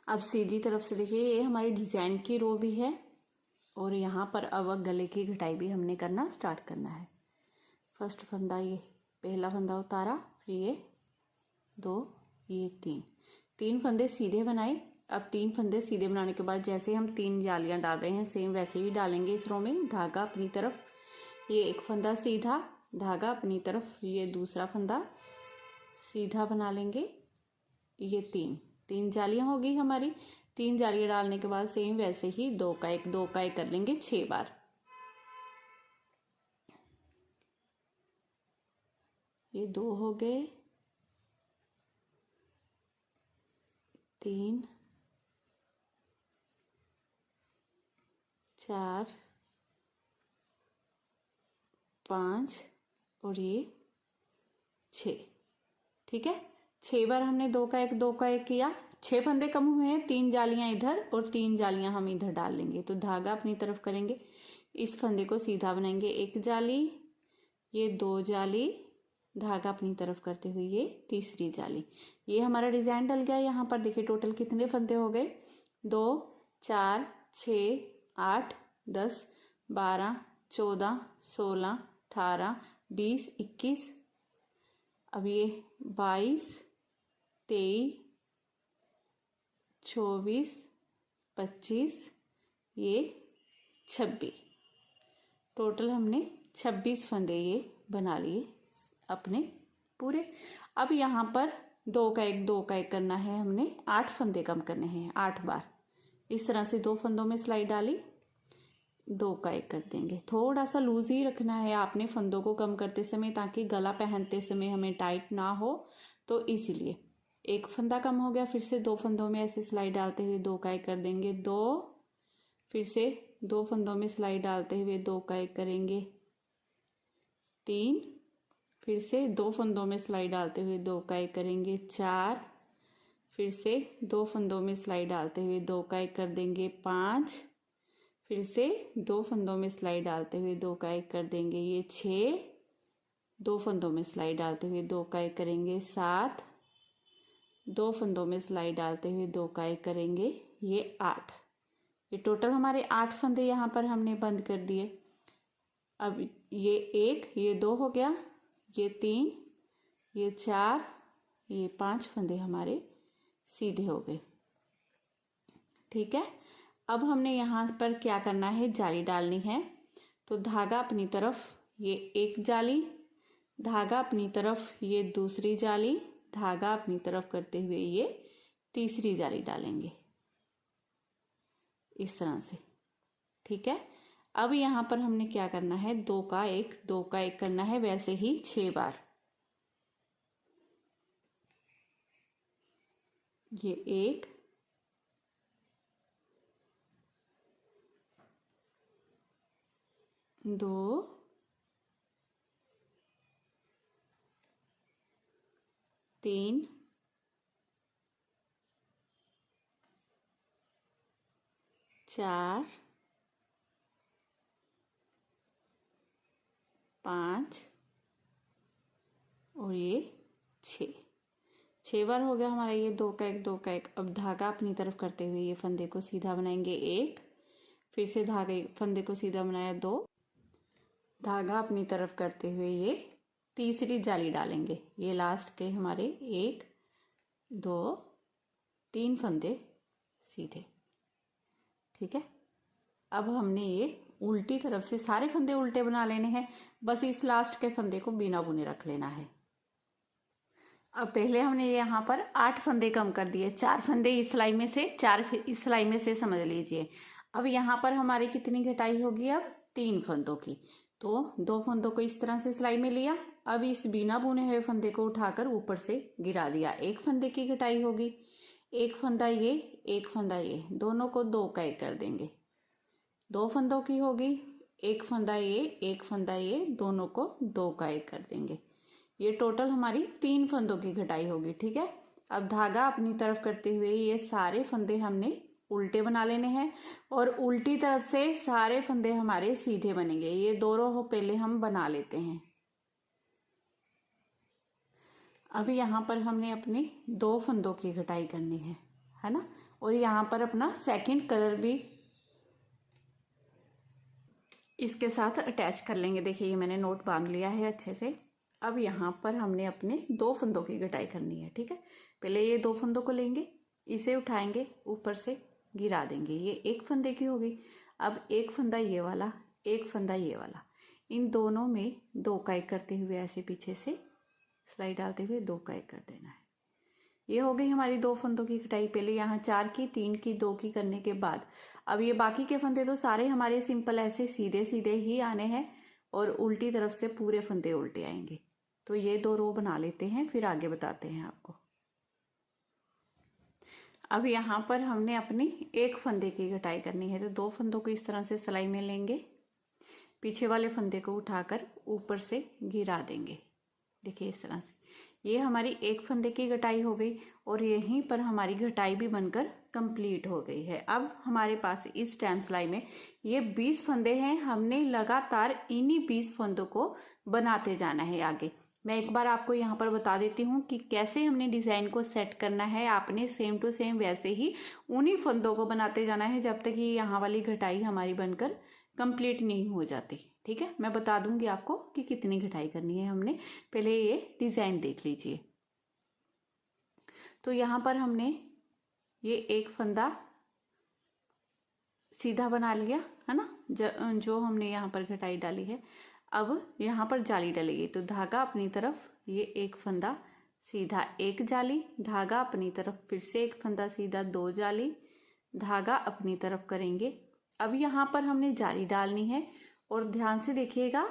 अब सीधी तरफ से देखिए, ये हमारी डिज़ाइन की रो भी है, और यहाँ पर अब गले की घटाई भी हमने करना स्टार्ट करना है। फर्स्ट फंदा, ये पहला फंदा उतारा, फिर ये 2, ये 3 फंदे सीधे बनाए। अब 3 फंदे सीधे बनाने के बाद जैसे हम 3 जालियां डाल रहे हैं, सेम वैसे ही डालेंगे इस रो में। धागा अपनी तरफ, ये एक फंदा सीधा, धागा अपनी तरफ, ये दूसरा फंदा सीधा बना लेंगे। ये 3 जालियां होगी हमारी। 3 जालियां डालने के बाद सेम वैसे ही 2 का 1 2 का 1 कर लेंगे 6 बार। ये 2 हो गए, 3 4 5 और ये 6, ठीक है। 6 बार हमने 2 का 1 2 का 1 किया। 6 फंदे कम हुए हैं, 3 जालियां इधर और 3 जालियां हम इधर डाल लेंगे। तो धागा अपनी तरफ करेंगे, इस फंदे को सीधा बनाएंगे, 1 जाली, ये 2 जाली, धागा अपनी तरफ करते हुए ये तीसरी जाली। ये हमारा डिज़ाइन डल गया। यहाँ पर देखिए टोटल कितने फंदे हो गए, 2 4 6 8 10 12 14 16 18 20 21, अब ये 22 23 24 25, ये 26, टोटल हमने 26 फंदे ये बना लिए अपने पूरे। अब यहाँ पर 2 का 1 2 का 1 करना है हमने, 8 फंदे कम करने हैं 8 बार। इस तरह से 2 फंदों में सिलाई डाली, 2 का 1 कर देंगे। थोड़ा सा लूज ही रखना है आपने फंदों को कम करते समय, ताकि गला पहनते समय हमें टाइट ना हो, तो इसीलिए। 1 फंदा कम हो गया, फिर से 2 फंदों में ऐसे सिलाई डालते हुए 2 का 1 कर देंगे 2, फिर से 2 फंदों में सिलाई डालते हुए 2 का 1 करेंगे 3, फिर से 2 फंदों में सिलाई डालते हुए 2 का 1 करेंगे 4, फिर से 2 फंदों में सिलाई डालते हुए 2 का 1 कर देंगे 5, फिर से 2 फंदों में सिलाई डालते हुए 2 का 1 कर देंगे ये 6, 2 फंदों में सिलाई डालते हुए 2 का 1 करेंगे 7, 2 फंदों में सिलाई डालते हुए 2 का 1 करेंगे ये 8। ये टोटल हमारे 8 फंदे यहाँ पर हमने बंद कर दिए। अब ये 1, ये 2 हो गया, ये 3, ये 4, ये 5 फंदे हमारे सीधे हो गए, ठीक है। अब हमने यहाँ पर क्या करना है, जाली डालनी है। तो धागा अपनी तरफ, ये 1 जाली, धागा अपनी तरफ, ये दूसरी जाली, धागा अपनी तरफ करते हुए ये तीसरी जाली डालेंगे। इस तरह से। ठीक है, अब यहाँ पर हमने क्या करना है, 2 का 1 2 का 1 करना है, वैसे ही 6 बार। ये 1 2 3 4 5 और ये 6 बार हो गया हमारा ये 2 का 1 2 का 1। अब धागा अपनी तरफ करते हुए ये फंदे को सीधा बनाएंगे 1, फिर से धागे फंदे को सीधा बनाया 2, धागा अपनी तरफ करते हुए ये तीसरी जाली डालेंगे। ये लास्ट के हमारे 1 2 3 फंदे सीधे। ठीक है, अब हमने ये उल्टी तरफ से सारे फंदे उल्टे बना लेने हैं, बस इस लास्ट के फंदे को बिना बुने रख लेना है। अब पहले हमने यहाँ पर 8 फंदे कम कर दिए, 4 फंदे इस सिलाई में से 4 इस सिलाई में से, समझ लीजिए। अब यहाँ पर हमारी कितनी घटाई होगी, अब 3 फंदों की। तो 2 फंदों को इस तरह से सिलाई में लिया, अब इस बिना बुने हुए फंदे को उठाकर ऊपर से गिरा दिया, 1 फंदे की घटाई होगी। 1 फंदा ये 1 फंदा ये, दोनों को 2 का 1 कर देंगे। 2 फंदों की होगी, 1 फंदा ये 1 फंदा ये, दोनों को 2 का 1 कर देंगे। ये टोटल हमारी 3 फंदों की घटाई होगी। ठीक है, अब धागा अपनी तरफ करते हुए ये सारे फंदे हमने उल्टे बना लेने हैं और उल्टी तरफ से सारे फंदे हमारे सीधे बनेंगे। ये 2 रो पहले हम बना लेते हैं। अब यहाँ पर हमने अपने 2 फंदों की घटाई करनी है ना, और यहाँ पर अपना सेकंड कलर भी इसके साथ अटैच कर लेंगे। देखिए ये मैंने नोट बांध लिया है अच्छे से। अब यहाँ पर हमने अपने 2 फंदों की घटाई करनी है। ठीक है, पहले ये 2 फंदों को लेंगे, इसे उठाएंगे, ऊपर से गिरा देंगे, ये 1 फंदे की होगी। अब 1 फंदा ये वाला, 1 फंदा ये वाला, इन दोनों में 2 का 1 करते हुए ऐसे पीछे से सिलाई डालते हुए 2 का 1 कर देना है। ये हो गई हमारी 2 फंदों की घटाई। पहले यहाँ 4 की, 3 की, 2 की करने के बाद अब ये बाकी के फंदे तो सारे हमारे सिंपल ऐसे सीधे सीधे ही आने हैं और उल्टी तरफ से पूरे फंदे उल्टे आएंगे। तो ये 2 रो बना लेते हैं, फिर आगे बताते हैं आपको। अब यहाँ पर हमने अपनी 1 फंदे की घटाई करनी है, तो 2 फंदों को इस तरह से सिलाई में लेंगे, पीछे वाले फंदे को उठाकर ऊपर से गिरा देंगे। देखिए इस तरह से ये हमारी 1 फंदे की घटाई हो गई और यहीं पर हमारी घटाई भी बनकर कंप्लीट हो गई है। अब हमारे पास इस टाइम सिलाई में ये 20 फंदे हैं, हमने लगातार इन्हीं 20 फंदों को बनाते जाना है आगे। मैं एक बार आपको यहाँ पर बता देती हूँ कि कैसे हमने डिज़ाइन को सेट करना है। आपने सेम टू सेम वैसे ही उन्हीं फंदों को बनाते जाना है जब तक ये यहाँ वाली घटाई हमारी बनकर कंप्लीट नहीं हो जाती। ठीक है, मैं बता दूंगी आपको कि कितनी घटाई करनी है हमने। पहले ये डिज़ाइन देख लीजिए। तो यहाँ पर हमने ये 1 फंदा सीधा बना लिया है ना, जो हमने यहाँ पर घटाई डाली है। अब यहाँ पर जाली डलेगी, तो धागा अपनी तरफ ये 1 फंदा सीधा 1 जाली, धागा अपनी तरफ फिर से 1 फंदा सीधा 2 जाली, धागा अपनी तरफ करेंगे। अब यहाँ पर हमने जाली डालनी है और ध्यान से देखिएगा,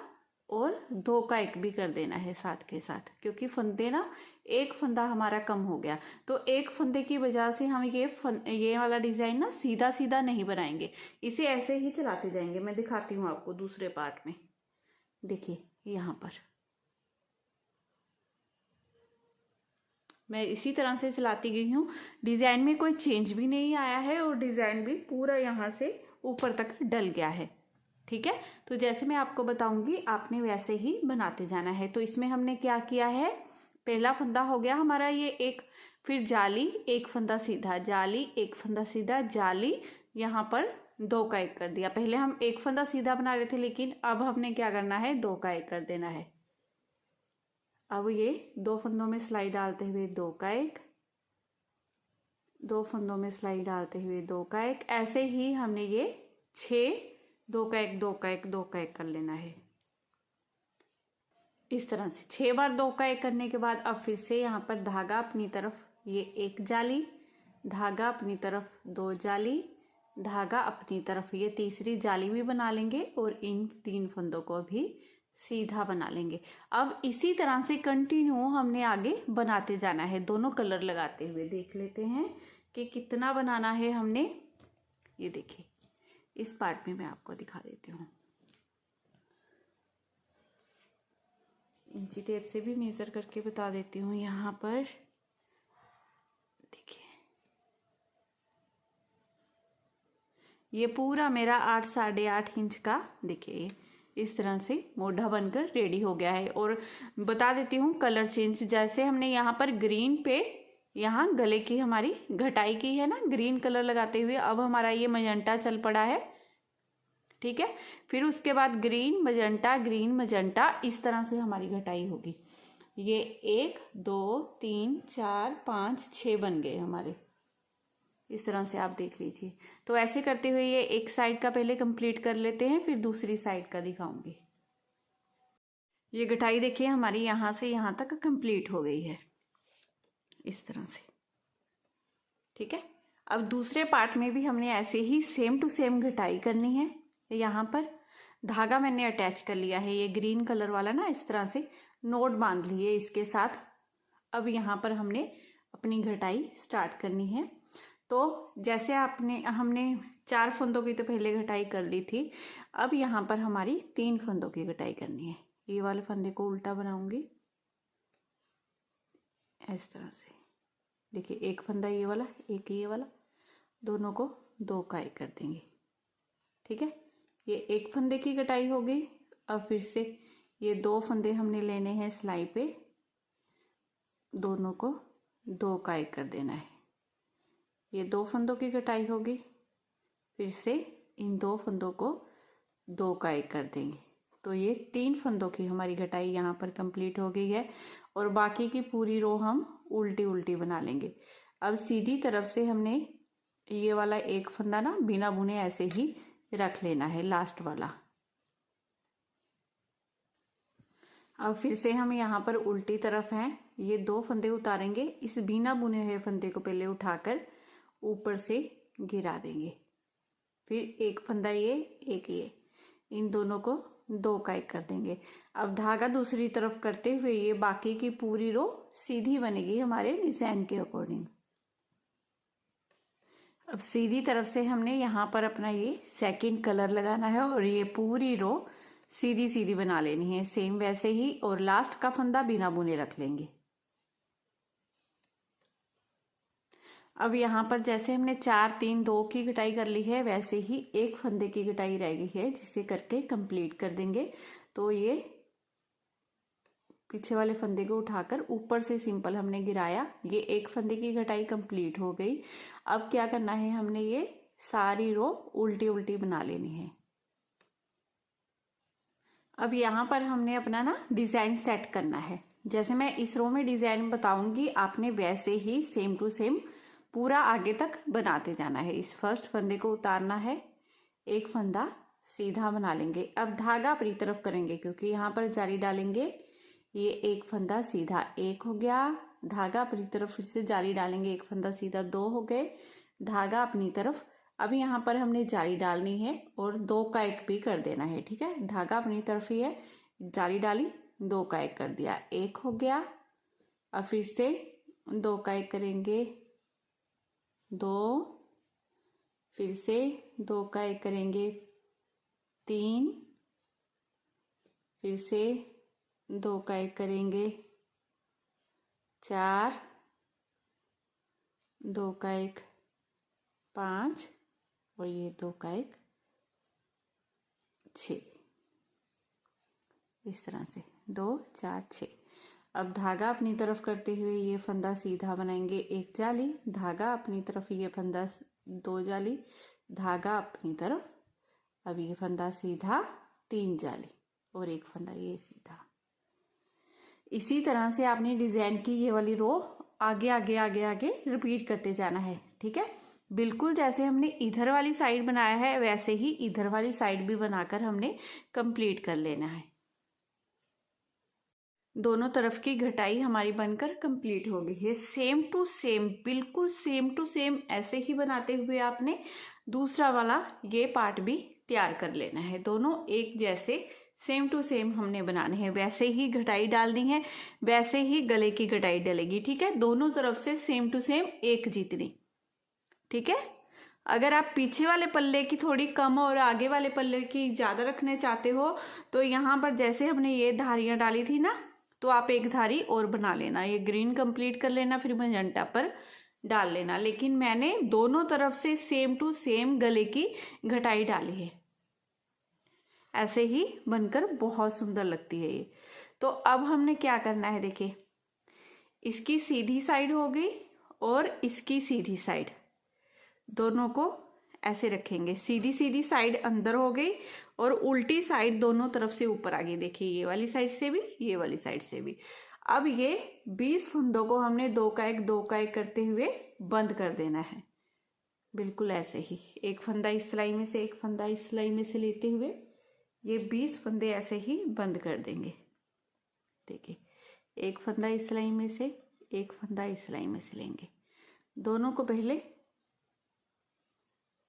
और 2 का 1 भी कर देना है साथ के साथ, क्योंकि फंदे ना 1 फंदा हमारा कम हो गया। तो 1 फंदे की वजह से हम ये वाला डिज़ाइन ना सीधा सीधा नहीं बनाएंगे, इसे ऐसे ही चलाते जाएंगे। मैं दिखाती हूँ आपको दूसरे पार्ट में। देखिए यहाँ पर मैं इसी तरह से चलाती गई हूँ, डिज़ाइन में कोई चेंज भी नहीं आया है और डिज़ाइन भी पूरा यहाँ से ऊपर तक डल गया है। ठीक है, तो जैसे मैं आपको बताऊंगी आपने वैसे ही बनाते जाना है। तो इसमें हमने क्या किया है, पहला फंदा हो गया हमारा ये 1, फिर जाली 1 फंदा सीधा, जाली 1 फंदा सीधा, जाली, यहाँ पर 2 का 1 कर दिया। पहले हम 1 फंदा सीधा बना रहे थे, लेकिन अब हमने क्या करना है, 2 का 1 कर देना है। अब ये 2 फंदों में सिलाई डालते हुए 2 का 1, 2 फंदों में सिलाई डालते हुए 2 का 1, ऐसे ही हमने ये 6 2 का 1 2 का 1 2 का 1 कर लेना है। इस तरह से 6 बार 2 का 1 करने के बाद अब फिर से यहाँ पर धागा अपनी तरफ ये 1 जाली, धागा अपनी तरफ 2 जाली, धागा अपनी तरफ, ये तीसरी जाली भी बना लेंगे और इन 3 फंदों को भी सीधा बना लेंगे। अब इसी तरह से कंटिन्यू हमने आगे बनाते जाना है, दोनों कलर लगाते हुए। देख लेते हैं कि कितना बनाना है हमने। ये देखिए, इस पार्ट में मैं आपको दिखा देती हूँ। इंची टेप से भी मेजर करके बता देती हूँ। यहाँ पर देखिए, ये पूरा मेरा 8 साढ़े 8 इंच का, देखिए इस तरह से मोढ़ा बनकर रेडी हो गया है। और बता देती हूँ कलर चेंज, जैसे हमने यहाँ पर ग्रीन पे यहाँ गले की हमारी घटाई की है ना, ग्रीन कलर लगाते हुए, अब हमारा ये मजेंटा चल पड़ा है, ठीक है। फिर उसके बाद ग्रीन मजेंटा, इस तरह से हमारी घटाई होगी। ये 1 2 3 4 5 6 बन गए हमारे, इस तरह से आप देख लीजिए। तो ऐसे करते हुए ये एक साइड का पहले कंप्लीट कर लेते हैं, फिर दूसरी साइड का दिखाऊंगी। ये घटाई देखिए हमारी यहाँ से यहाँ तक कंप्लीट हो गई है, इस तरह से, ठीक है। अब दूसरे पार्ट में भी हमने ऐसे ही सेम टू सेम घटाई करनी है। यहाँ पर धागा मैंने अटैच कर लिया है, ये ग्रीन कलर वाला ना, इस तरह से नोट बांध लिए इसके साथ। अब यहाँ पर हमने अपनी घटाई स्टार्ट करनी है। तो जैसे हमने 4 फंदों की तो पहले घटाई कर ली थी, अब यहाँ पर हमारी 3 फंदों की घटाई करनी है। ये वाले फंदे को उल्टा बनाऊंगी इस तरह से, देखिए एक फंदा ये वाला, एक ये वाला, दोनों को 2 का 1 कर देंगे, ठीक है। ये एक फंदे की कटाई हो गई। अब फिर से ये 2 फंदे हमने लेने हैं सिलाई पे, दोनों को 2 का 1 कर देना है। ये 2 फंदों की कटाई होगी, फिर से इन 2 फंदों को 2 का 1 कर देंगे। तो ये 3 फंदों की हमारी घटाई यहाँ पर कंप्लीट हो गई है। और बाकी की पूरी रो हम उल्टी उल्टी बना लेंगे। अब सीधी तरफ से हमने ये वाला एक फंदा ना बिना बुने ऐसे ही रख लेना है, लास्ट वाला। अब फिर से हम यहाँ पर उल्टी तरफ हैं, ये 2 फंदे उतारेंगे, इस बिना बुने हुए फंदे को पहले उठाकर ऊपर से गिरा देंगे। फिर एक फंदा ये, एक ये, इन दोनों को 2 का 1 कर देंगे। अब धागा दूसरी तरफ करते हुए ये बाकी की पूरी रो सीधी बनेगी हमारे डिजाइन के अकॉर्डिंग। अब सीधी तरफ से हमने यहाँ पर अपना ये सेकंड कलर लगाना है और ये पूरी रो सीधी सीधी बना लेनी है, सेम वैसे ही। और लास्ट का फंदा बिना बुने रख लेंगे। अब यहाँ पर जैसे हमने 4 3 2 की घटाई कर ली है, वैसे ही एक फंदे की घटाई रह गई है, जिसे करके कंप्लीट कर देंगे। तो ये पीछे वाले फंदे को उठाकर ऊपर से सिंपल हमने गिराया, ये एक फंदे की घटाई कंप्लीट हो गई। अब क्या करना है, हमने ये सारी रो उल्टी उल्टी बना लेनी है। अब यहाँ पर हमने अपना ना डिजाइन सेट करना है। जैसे मैं इस रो में डिजाइन बताऊंगी, आपने वैसे ही सेम टू सेम पूरा आगे तक बनाते जाना है। इस फर्स्ट फंदे को उतारना है, एक फंदा सीधा बना लेंगे। अब धागा अपनी तरफ करेंगे, क्योंकि यहाँ पर जाली डालेंगे। ये एक फंदा सीधा 1 हो गया, धागा अपनी तरफ फिर से जाली डालेंगे, एक फंदा सीधा 2 हो गए, धागा अपनी तरफ। अब यहाँ पर हमने जाली डालनी है और 2 का 1 भी कर देना है, ठीक है। धागा अपनी तरफ ही है, जाली डाली, 2 का 1 कर दिया, 1 हो गया। अब फिर से 2 का 1 करेंगे, 2, फिर से 2 का 1 करेंगे, 3, फिर से 2 का 1 करेंगे, 4, 2 का 1 5, और ये 2 का 1 6, इस तरह से 2 4 6। अब धागा अपनी तरफ करते हुए ये फंदा सीधा बनाएंगे, 1 जाली, धागा अपनी तरफ, ये फंदा 2 जाली, धागा अपनी तरफ, अब ये फंदा सीधा 3 जाली और एक फंदा ये सीधा। इसी तरह से आपने डिजाइन की ये वाली रो आगे आगे आगे आगे रिपीट करते जाना है, ठीक है। बिल्कुल जैसे हमने इधर वाली साइड बनाया है, वैसे ही इधर वाली साइड भी बनाकर हमने कंप्लीट कर लेना है। दोनों तरफ की घटाई हमारी बनकर कंप्लीट हो गई है। सेम टू सेम, बिल्कुल सेम टू सेम ऐसे ही बनाते हुए आपने दूसरा वाला ये पार्ट भी तैयार कर लेना है। दोनों एक जैसे सेम टू सेम हमने बनाने हैं, वैसे ही घटाई डालनी है, वैसे ही गले की घटाई डलेगी। ठीक है, दोनों तरफ से सेम टू सेम एक जितनी। ठीक है, अगर आप पीछे वाले पल्ले की थोड़ी कम और आगे वाले पल्ले की ज़्यादा रखने चाहते हो तो यहाँ पर जैसे हमने ये धारियाँ डाली थी ना, तो आप एक धारी और बना लेना, ये ग्रीन कंप्लीट कर लेना, फिर मैजेंटा पर डाल लेना। लेकिन मैंने दोनों तरफ से सेम टू सेम गले की घटाई डाली है, ऐसे ही बनकर बहुत सुंदर लगती है ये। तो अब हमने क्या करना है, देखिए इसकी सीधी साइड हो गई और इसकी सीधी साइड, दोनों को ऐसे रखेंगे। सीधी सीधी साइड अंदर हो गई और उल्टी साइड दोनों तरफ से ऊपर आ गई। देखिए ये वाली साइड से भी, ये वाली साइड से भी। अब ये 20 फंदों को हमने 2 का 1 करते हुए बंद कर देना है, बिल्कुल ऐसे ही। एक फंदा इस सिलाई में से, एक फंदा इस सिलाई में से लेते हुए ये 20 फंदे ऐसे ही बंद कर देंगे। देखिए एक फंदा इस सिलाई में से, एक फंदा इस सिलाई में से लेंगे, दोनों को पहले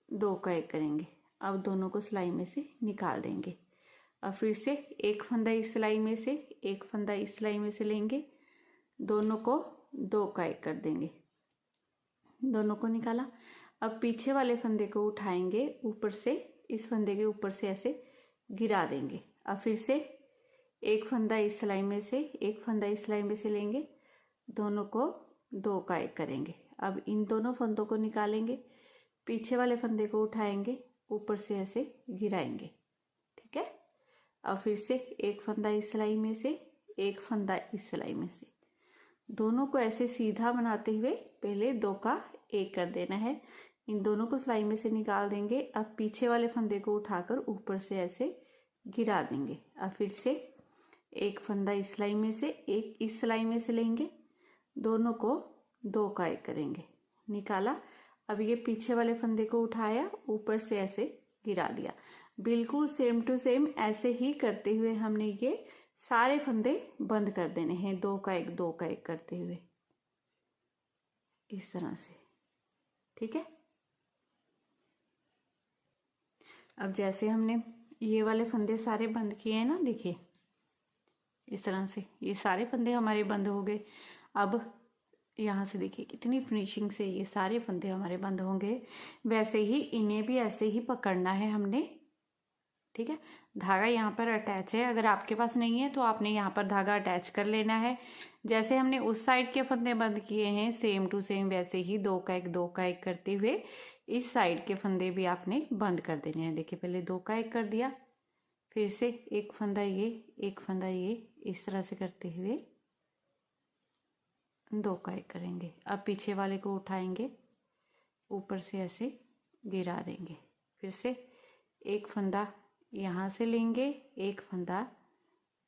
2 का 1 करेंगे। अब दोनों को सिलाई में से निकाल देंगे। अब फिर से एक फंदा इस सिलाई में से, एक फंदा इस सिलाई में से लेंगे, दोनों को 2 का 1 कर देंगे, दोनों को निकाला। अब पीछे वाले फंदे को उठाएंगे, ऊपर से इस फंदे के ऊपर से ऐसे गिरा देंगे। अब फिर से एक फंदा इस सिलाई में से, एक फंदा इस सिलाई में से लेंगे, दोनों को 2 का 1 करेंगे। अब इन दोनों फंदों को निकालेंगे, पीछे वाले फंदे को उठाएंगे, ऊपर से ऐसे गिराएंगे। ठीक है, अब फिर से एक फंदा इस सिलाई में से, एक फंदा इस सिलाई में से, दोनों को ऐसे सीधा बनाते हुए पहले 2 का 1 कर देना है। इन दोनों को सिलाई में से निकाल देंगे। अब पीछे वाले फंदे को उठाकर ऊपर से ऐसे गिरा देंगे। अब फिर से एक फंदा इस सिलाई में से, एक इस सिलाई में से लेंगे, दोनों को 2 का 1 करेंगे, निकाला। अब ये पीछे वाले फंदे को उठाया, ऊपर से ऐसे गिरा दिया। बिल्कुल सेम टू सेम ऐसे ही करते हुए हमने ये सारे फंदे बंद कर देने हैं, 2 का 1 करते हुए इस तरह से। ठीक है, अब जैसे हमने ये वाले फंदे सारे बंद किए हैं ना, देखिए इस तरह से ये सारे फंदे हमारे बंद हो गए। अब यहाँ से देखिए कितनी फिनिशिंग से ये सारे फंदे हमारे बंद होंगे। वैसे ही इन्हें भी ऐसे ही पकड़ना है हमने। ठीक है, धागा यहाँ पर अटैच है, अगर आपके पास नहीं है तो आपने यहाँ पर धागा अटैच कर लेना है। जैसे हमने उस साइड के फंदे बंद किए हैं सेम टू सेम वैसे ही 2 का 1 करते हुए इस साइड के फंदे भी आपने बंद कर देने हैं। देखिए पहले 2 का 1 कर दिया, फिर से एक फंदा ये, एक फंदा ये, इस तरह से करते हुए 2 का 1 करेंगे। अब पीछे वाले को उठाएंगे, ऊपर से ऐसे गिरा देंगे। फिर से एक फंदा यहाँ से लेंगे, एक फंदा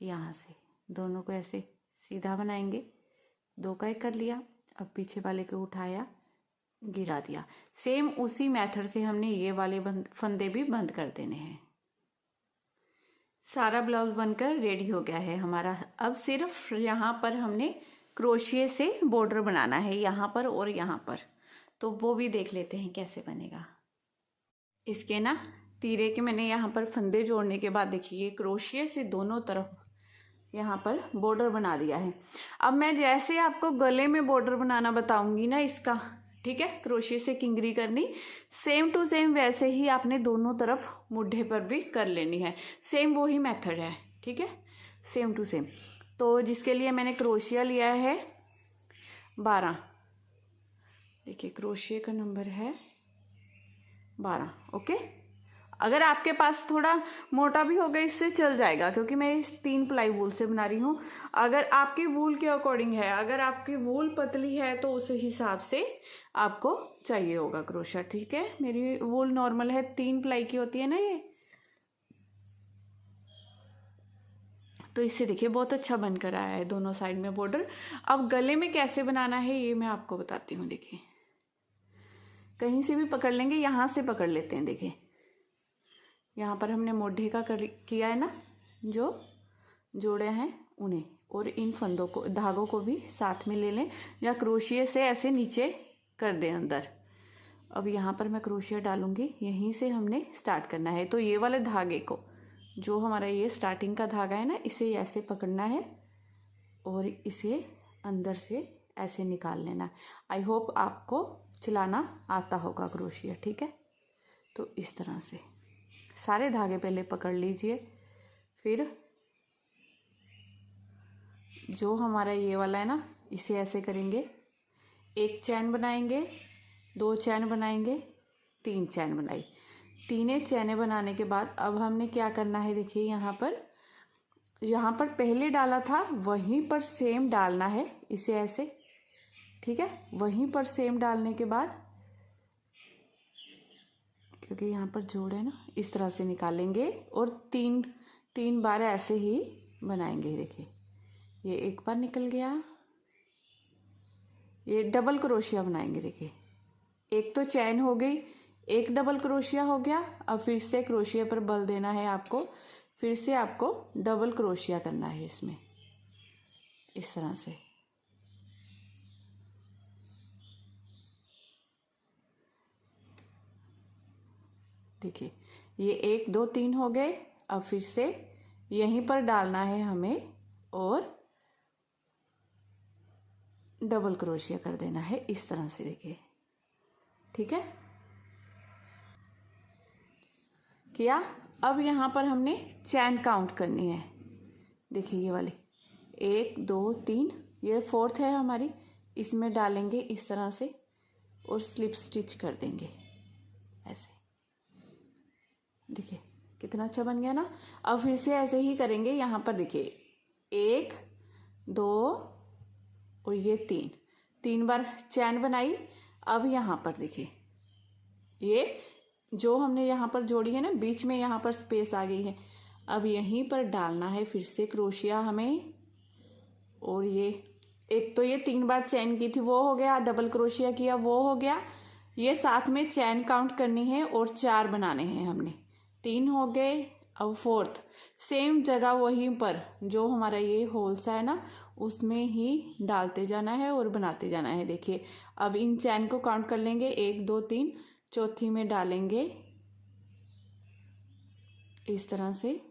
यहाँ से, दोनों को ऐसे सीधा बनाएंगे, 2 का 1 कर लिया। अब पीछे वाले को उठाया, गिरा दिया। सेम उसी मेथड से हमने ये वाले फंदे भी बंद कर देने हैं। सारा ब्लाउज बनकर रेडी हो गया है हमारा। अब सिर्फ यहाँ पर हमने क्रोशिये से बॉर्डर बनाना है, यहाँ पर और यहाँ पर, तो वो भी देख लेते हैं कैसे बनेगा। इसके ना तीरे के मैंने यहाँ पर फंदे जोड़ने के बाद देखिए क्रोशिये से दोनों तरफ यहाँ पर बॉर्डर बना दिया है। अब मैं जैसे आपको गले में बॉर्डर बनाना बताऊंगी ना इसका, ठीक है, क्रोशिये से किंगरी करनी, सेम टू सेम वैसे ही आपने दोनों तरफ मुड्ढे पर भी कर लेनी है। सेम वही मेथड है, ठीक है, सेम टू सेम। तो जिसके लिए मैंने क्रोशिया लिया है 12, देखिए क्रोशिये का नंबर है 12। ओके, अगर आपके पास थोड़ा मोटा भी होगा इससे चल जाएगा, क्योंकि मैं इस 3 प्लाई वूल से बना रही हूँ। अगर आपकी वूल के अकॉर्डिंग है, अगर आपकी वूल पतली है तो उस हिसाब से आपको चाहिए होगा क्रोशिया। ठीक है, मेरी वूल नॉर्मल है, 3 प्लाई की होती है ना ये, तो इससे देखिए बहुत अच्छा बनकर आया है दोनों साइड में बॉर्डर। अब गले में कैसे बनाना है ये मैं आपको बताती हूँ। देखिए कहीं से भी पकड़ लेंगे, यहाँ से पकड़ लेते हैं। देखिए यहाँ पर हमने मोढे का किया है ना, जो जोड़े हैं उन्हें, और इन फंदों को, धागों को भी साथ में ले लें या क्रोशिये से ऐसे नीचे कर दें अंदर, अब यहाँ पर मैं क्रोशिया डालूँगी, यहीं से हमने स्टार्ट करना है। तो ये वाले धागे को, जो हमारा ये स्टार्टिंग का धागा है ना, इसे ऐसे पकड़ना है और इसे अंदर से ऐसे निकाल लेना। आई होप आपको चलाना आता होगा क्रोशिया, ठीक है। तो इस तरह से सारे धागे पहले पकड़ लीजिए, फिर जो हमारा ये वाला है ना, इसे ऐसे करेंगे, एक चैन बनाएंगे, 2 चैन बनाएंगे, 3 चैन बनाई। 3 चैनें बनाने के बाद अब हमने क्या करना है, देखिए यहाँ पर पहले डाला था वहीं पर सेम डालना है, इसे ऐसे, ठीक है। वहीं पर सेम डालने के बाद, क्योंकि यहाँ पर जोड़ है ना, इस तरह से निकालेंगे और 3 बार ऐसे ही बनाएंगे। देखिए ये एक बार निकल गया, ये डबल क्रोशिया बनाएंगे। देखिए एक तो चैन हो गई, एक डबल क्रोशिया हो गया। अब फिर से क्रोशिया पर बल देना है आपको, फिर से आपको डबल क्रोशिया करना है इसमें, इस तरह से। देखिए ये 1 2 3 हो गए। अब फिर से यहीं पर डालना है हमें और डबल क्रोशिया कर देना है, इस तरह से। देखिए ठीक है, किया। अब यहाँ पर हमने चैन काउंट करनी है। देखिए ये वाली 1 2 3, ये 4th है हमारी, इसमें डालेंगे इस तरह से और स्लिप स्टिच कर देंगे ऐसे। देखिए कितना अच्छा बन गया ना। अब फिर से ऐसे ही करेंगे। यहाँ पर देखिए 1 2 और ये 3 बार चैन बनाई। अब यहाँ पर देखिए ये जो हमने यहाँ पर जोड़ी है ना, बीच में यहाँ पर स्पेस आ गई है। अब यहीं पर डालना है फिर से क्रोशिया हमें, और ये एक तो ये 3 बार चैन की थी वो हो गया, डबल क्रोशिया किया वो हो गया। ये साथ में चैन काउंट करनी है और 4 बनाने हैं हमने। 3 हो गए। अब 4th सेम जगह वहीं पर जो हमारा ये होल सा है ना, उसमें ही डालते जाना है और बनाते जाना है। देखिए अब इन चैन को काउंट कर लेंगे, 1 2 3, चौथी में डालेंगे इस तरह से,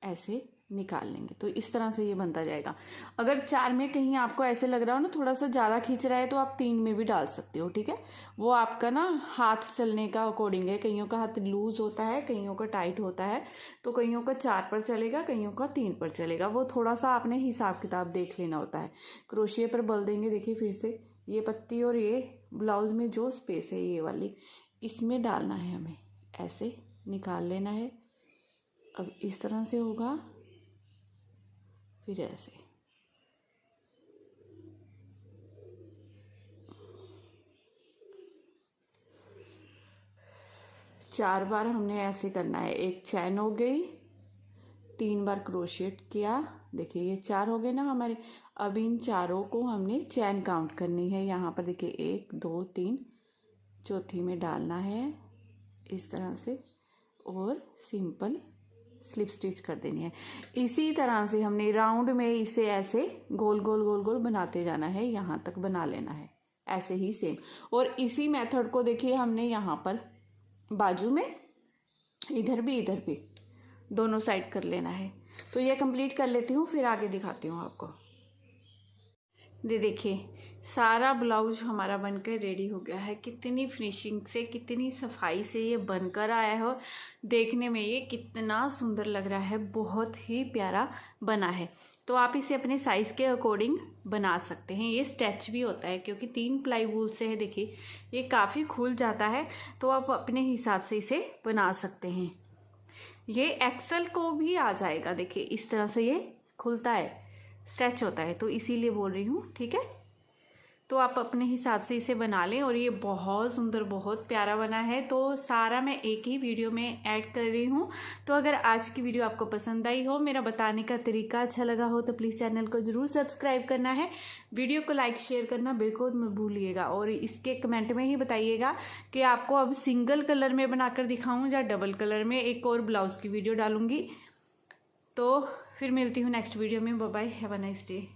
ऐसे निकाल लेंगे। तो इस तरह से ये बनता जाएगा। अगर 4 में कहीं आपको ऐसे लग रहा हो ना थोड़ा सा ज़्यादा खींच रहा है, तो आप 3 में भी डाल सकते हो, ठीक है। वो आपका ना हाथ चलने का अकॉर्डिंग है। कईयों का हाथ लूज होता है, कईयों का टाइट होता है, तो कईयों का 4 पर चलेगा, कईयों का 3 पर चलेगा। वो थोड़ा सा आपने हिसाब किताब देख लेना होता है। क्रोशिया पर बल देंगे। देखिए फिर से ये पत्ती और ये ब्लाउज में जो स्पेस है ये वाली, इसमें डालना है हमें, ऐसे निकाल लेना है। अब इस तरह से होगा, फिर ऐसे। चार बार हमने ऐसे करना है। एक चैन हो गई, 3 बार क्रोशिएट किया। देखिए ये 4 हो गए ना हमारे। अब इन चारों को हमने चैन काउंट करनी है। यहाँ पर देखिए 1 2 3, चौथी में डालना है इस तरह से और सिंपल स्लिप स्टिच कर देनी है। इसी तरह से हमने राउंड में इसे ऐसे गोल गोल गोल गोल बनाते जाना है, यहाँ तक बना लेना है ऐसे ही सेम। और इसी मेथड को देखिए हमने यहाँ पर बाजू में इधर भी दोनों साइड कर लेना है। तो ये कंप्लीट कर लेती हूँ, फिर आगे दिखाती हूँ आपको। देखिए सारा ब्लाउज हमारा बनकर रेडी हो गया है। कितनी फिनिशिंग से, कितनी सफाई से ये बनकर आया है और देखने में ये कितना सुंदर लग रहा है। बहुत ही प्यारा बना है। तो आप इसे अपने साइज़ के अकॉर्डिंग बना सकते हैं। ये स्ट्रेच भी होता है क्योंकि 3 प्लाई वूल से है। देखिए ये काफ़ी खुल जाता है, तो आप अपने हिसाब से इसे बना सकते हैं। ये एक्सल को भी आ जाएगा। देखिए इस तरह से ये खुलता है, स्ट्रेच होता है, तो इसीलिए बोल रही हूँ, ठीक है। तो आप अपने हिसाब से इसे बना लें। और ये बहुत सुंदर, बहुत प्यारा बना है। तो सारा मैं एक ही वीडियो में ऐड कर रही हूँ। तो अगर आज की वीडियो आपको पसंद आई हो, मेरा बताने का तरीका अच्छा लगा हो, तो प्लीज़ चैनल को ज़रूर सब्सक्राइब करना है। वीडियो को लाइक शेयर करना बिल्कुल मत भूलिएगा। और इसके कमेंट में ही बताइएगा कि आपको अब सिंगल कलर में बनाकर दिखाऊँ या डबल कलर में। एक और ब्लाउज़ की वीडियो डालूँगी। तो फिर मिलती हूँ नेक्स्ट वीडियो में। Bye bye, have a nice day.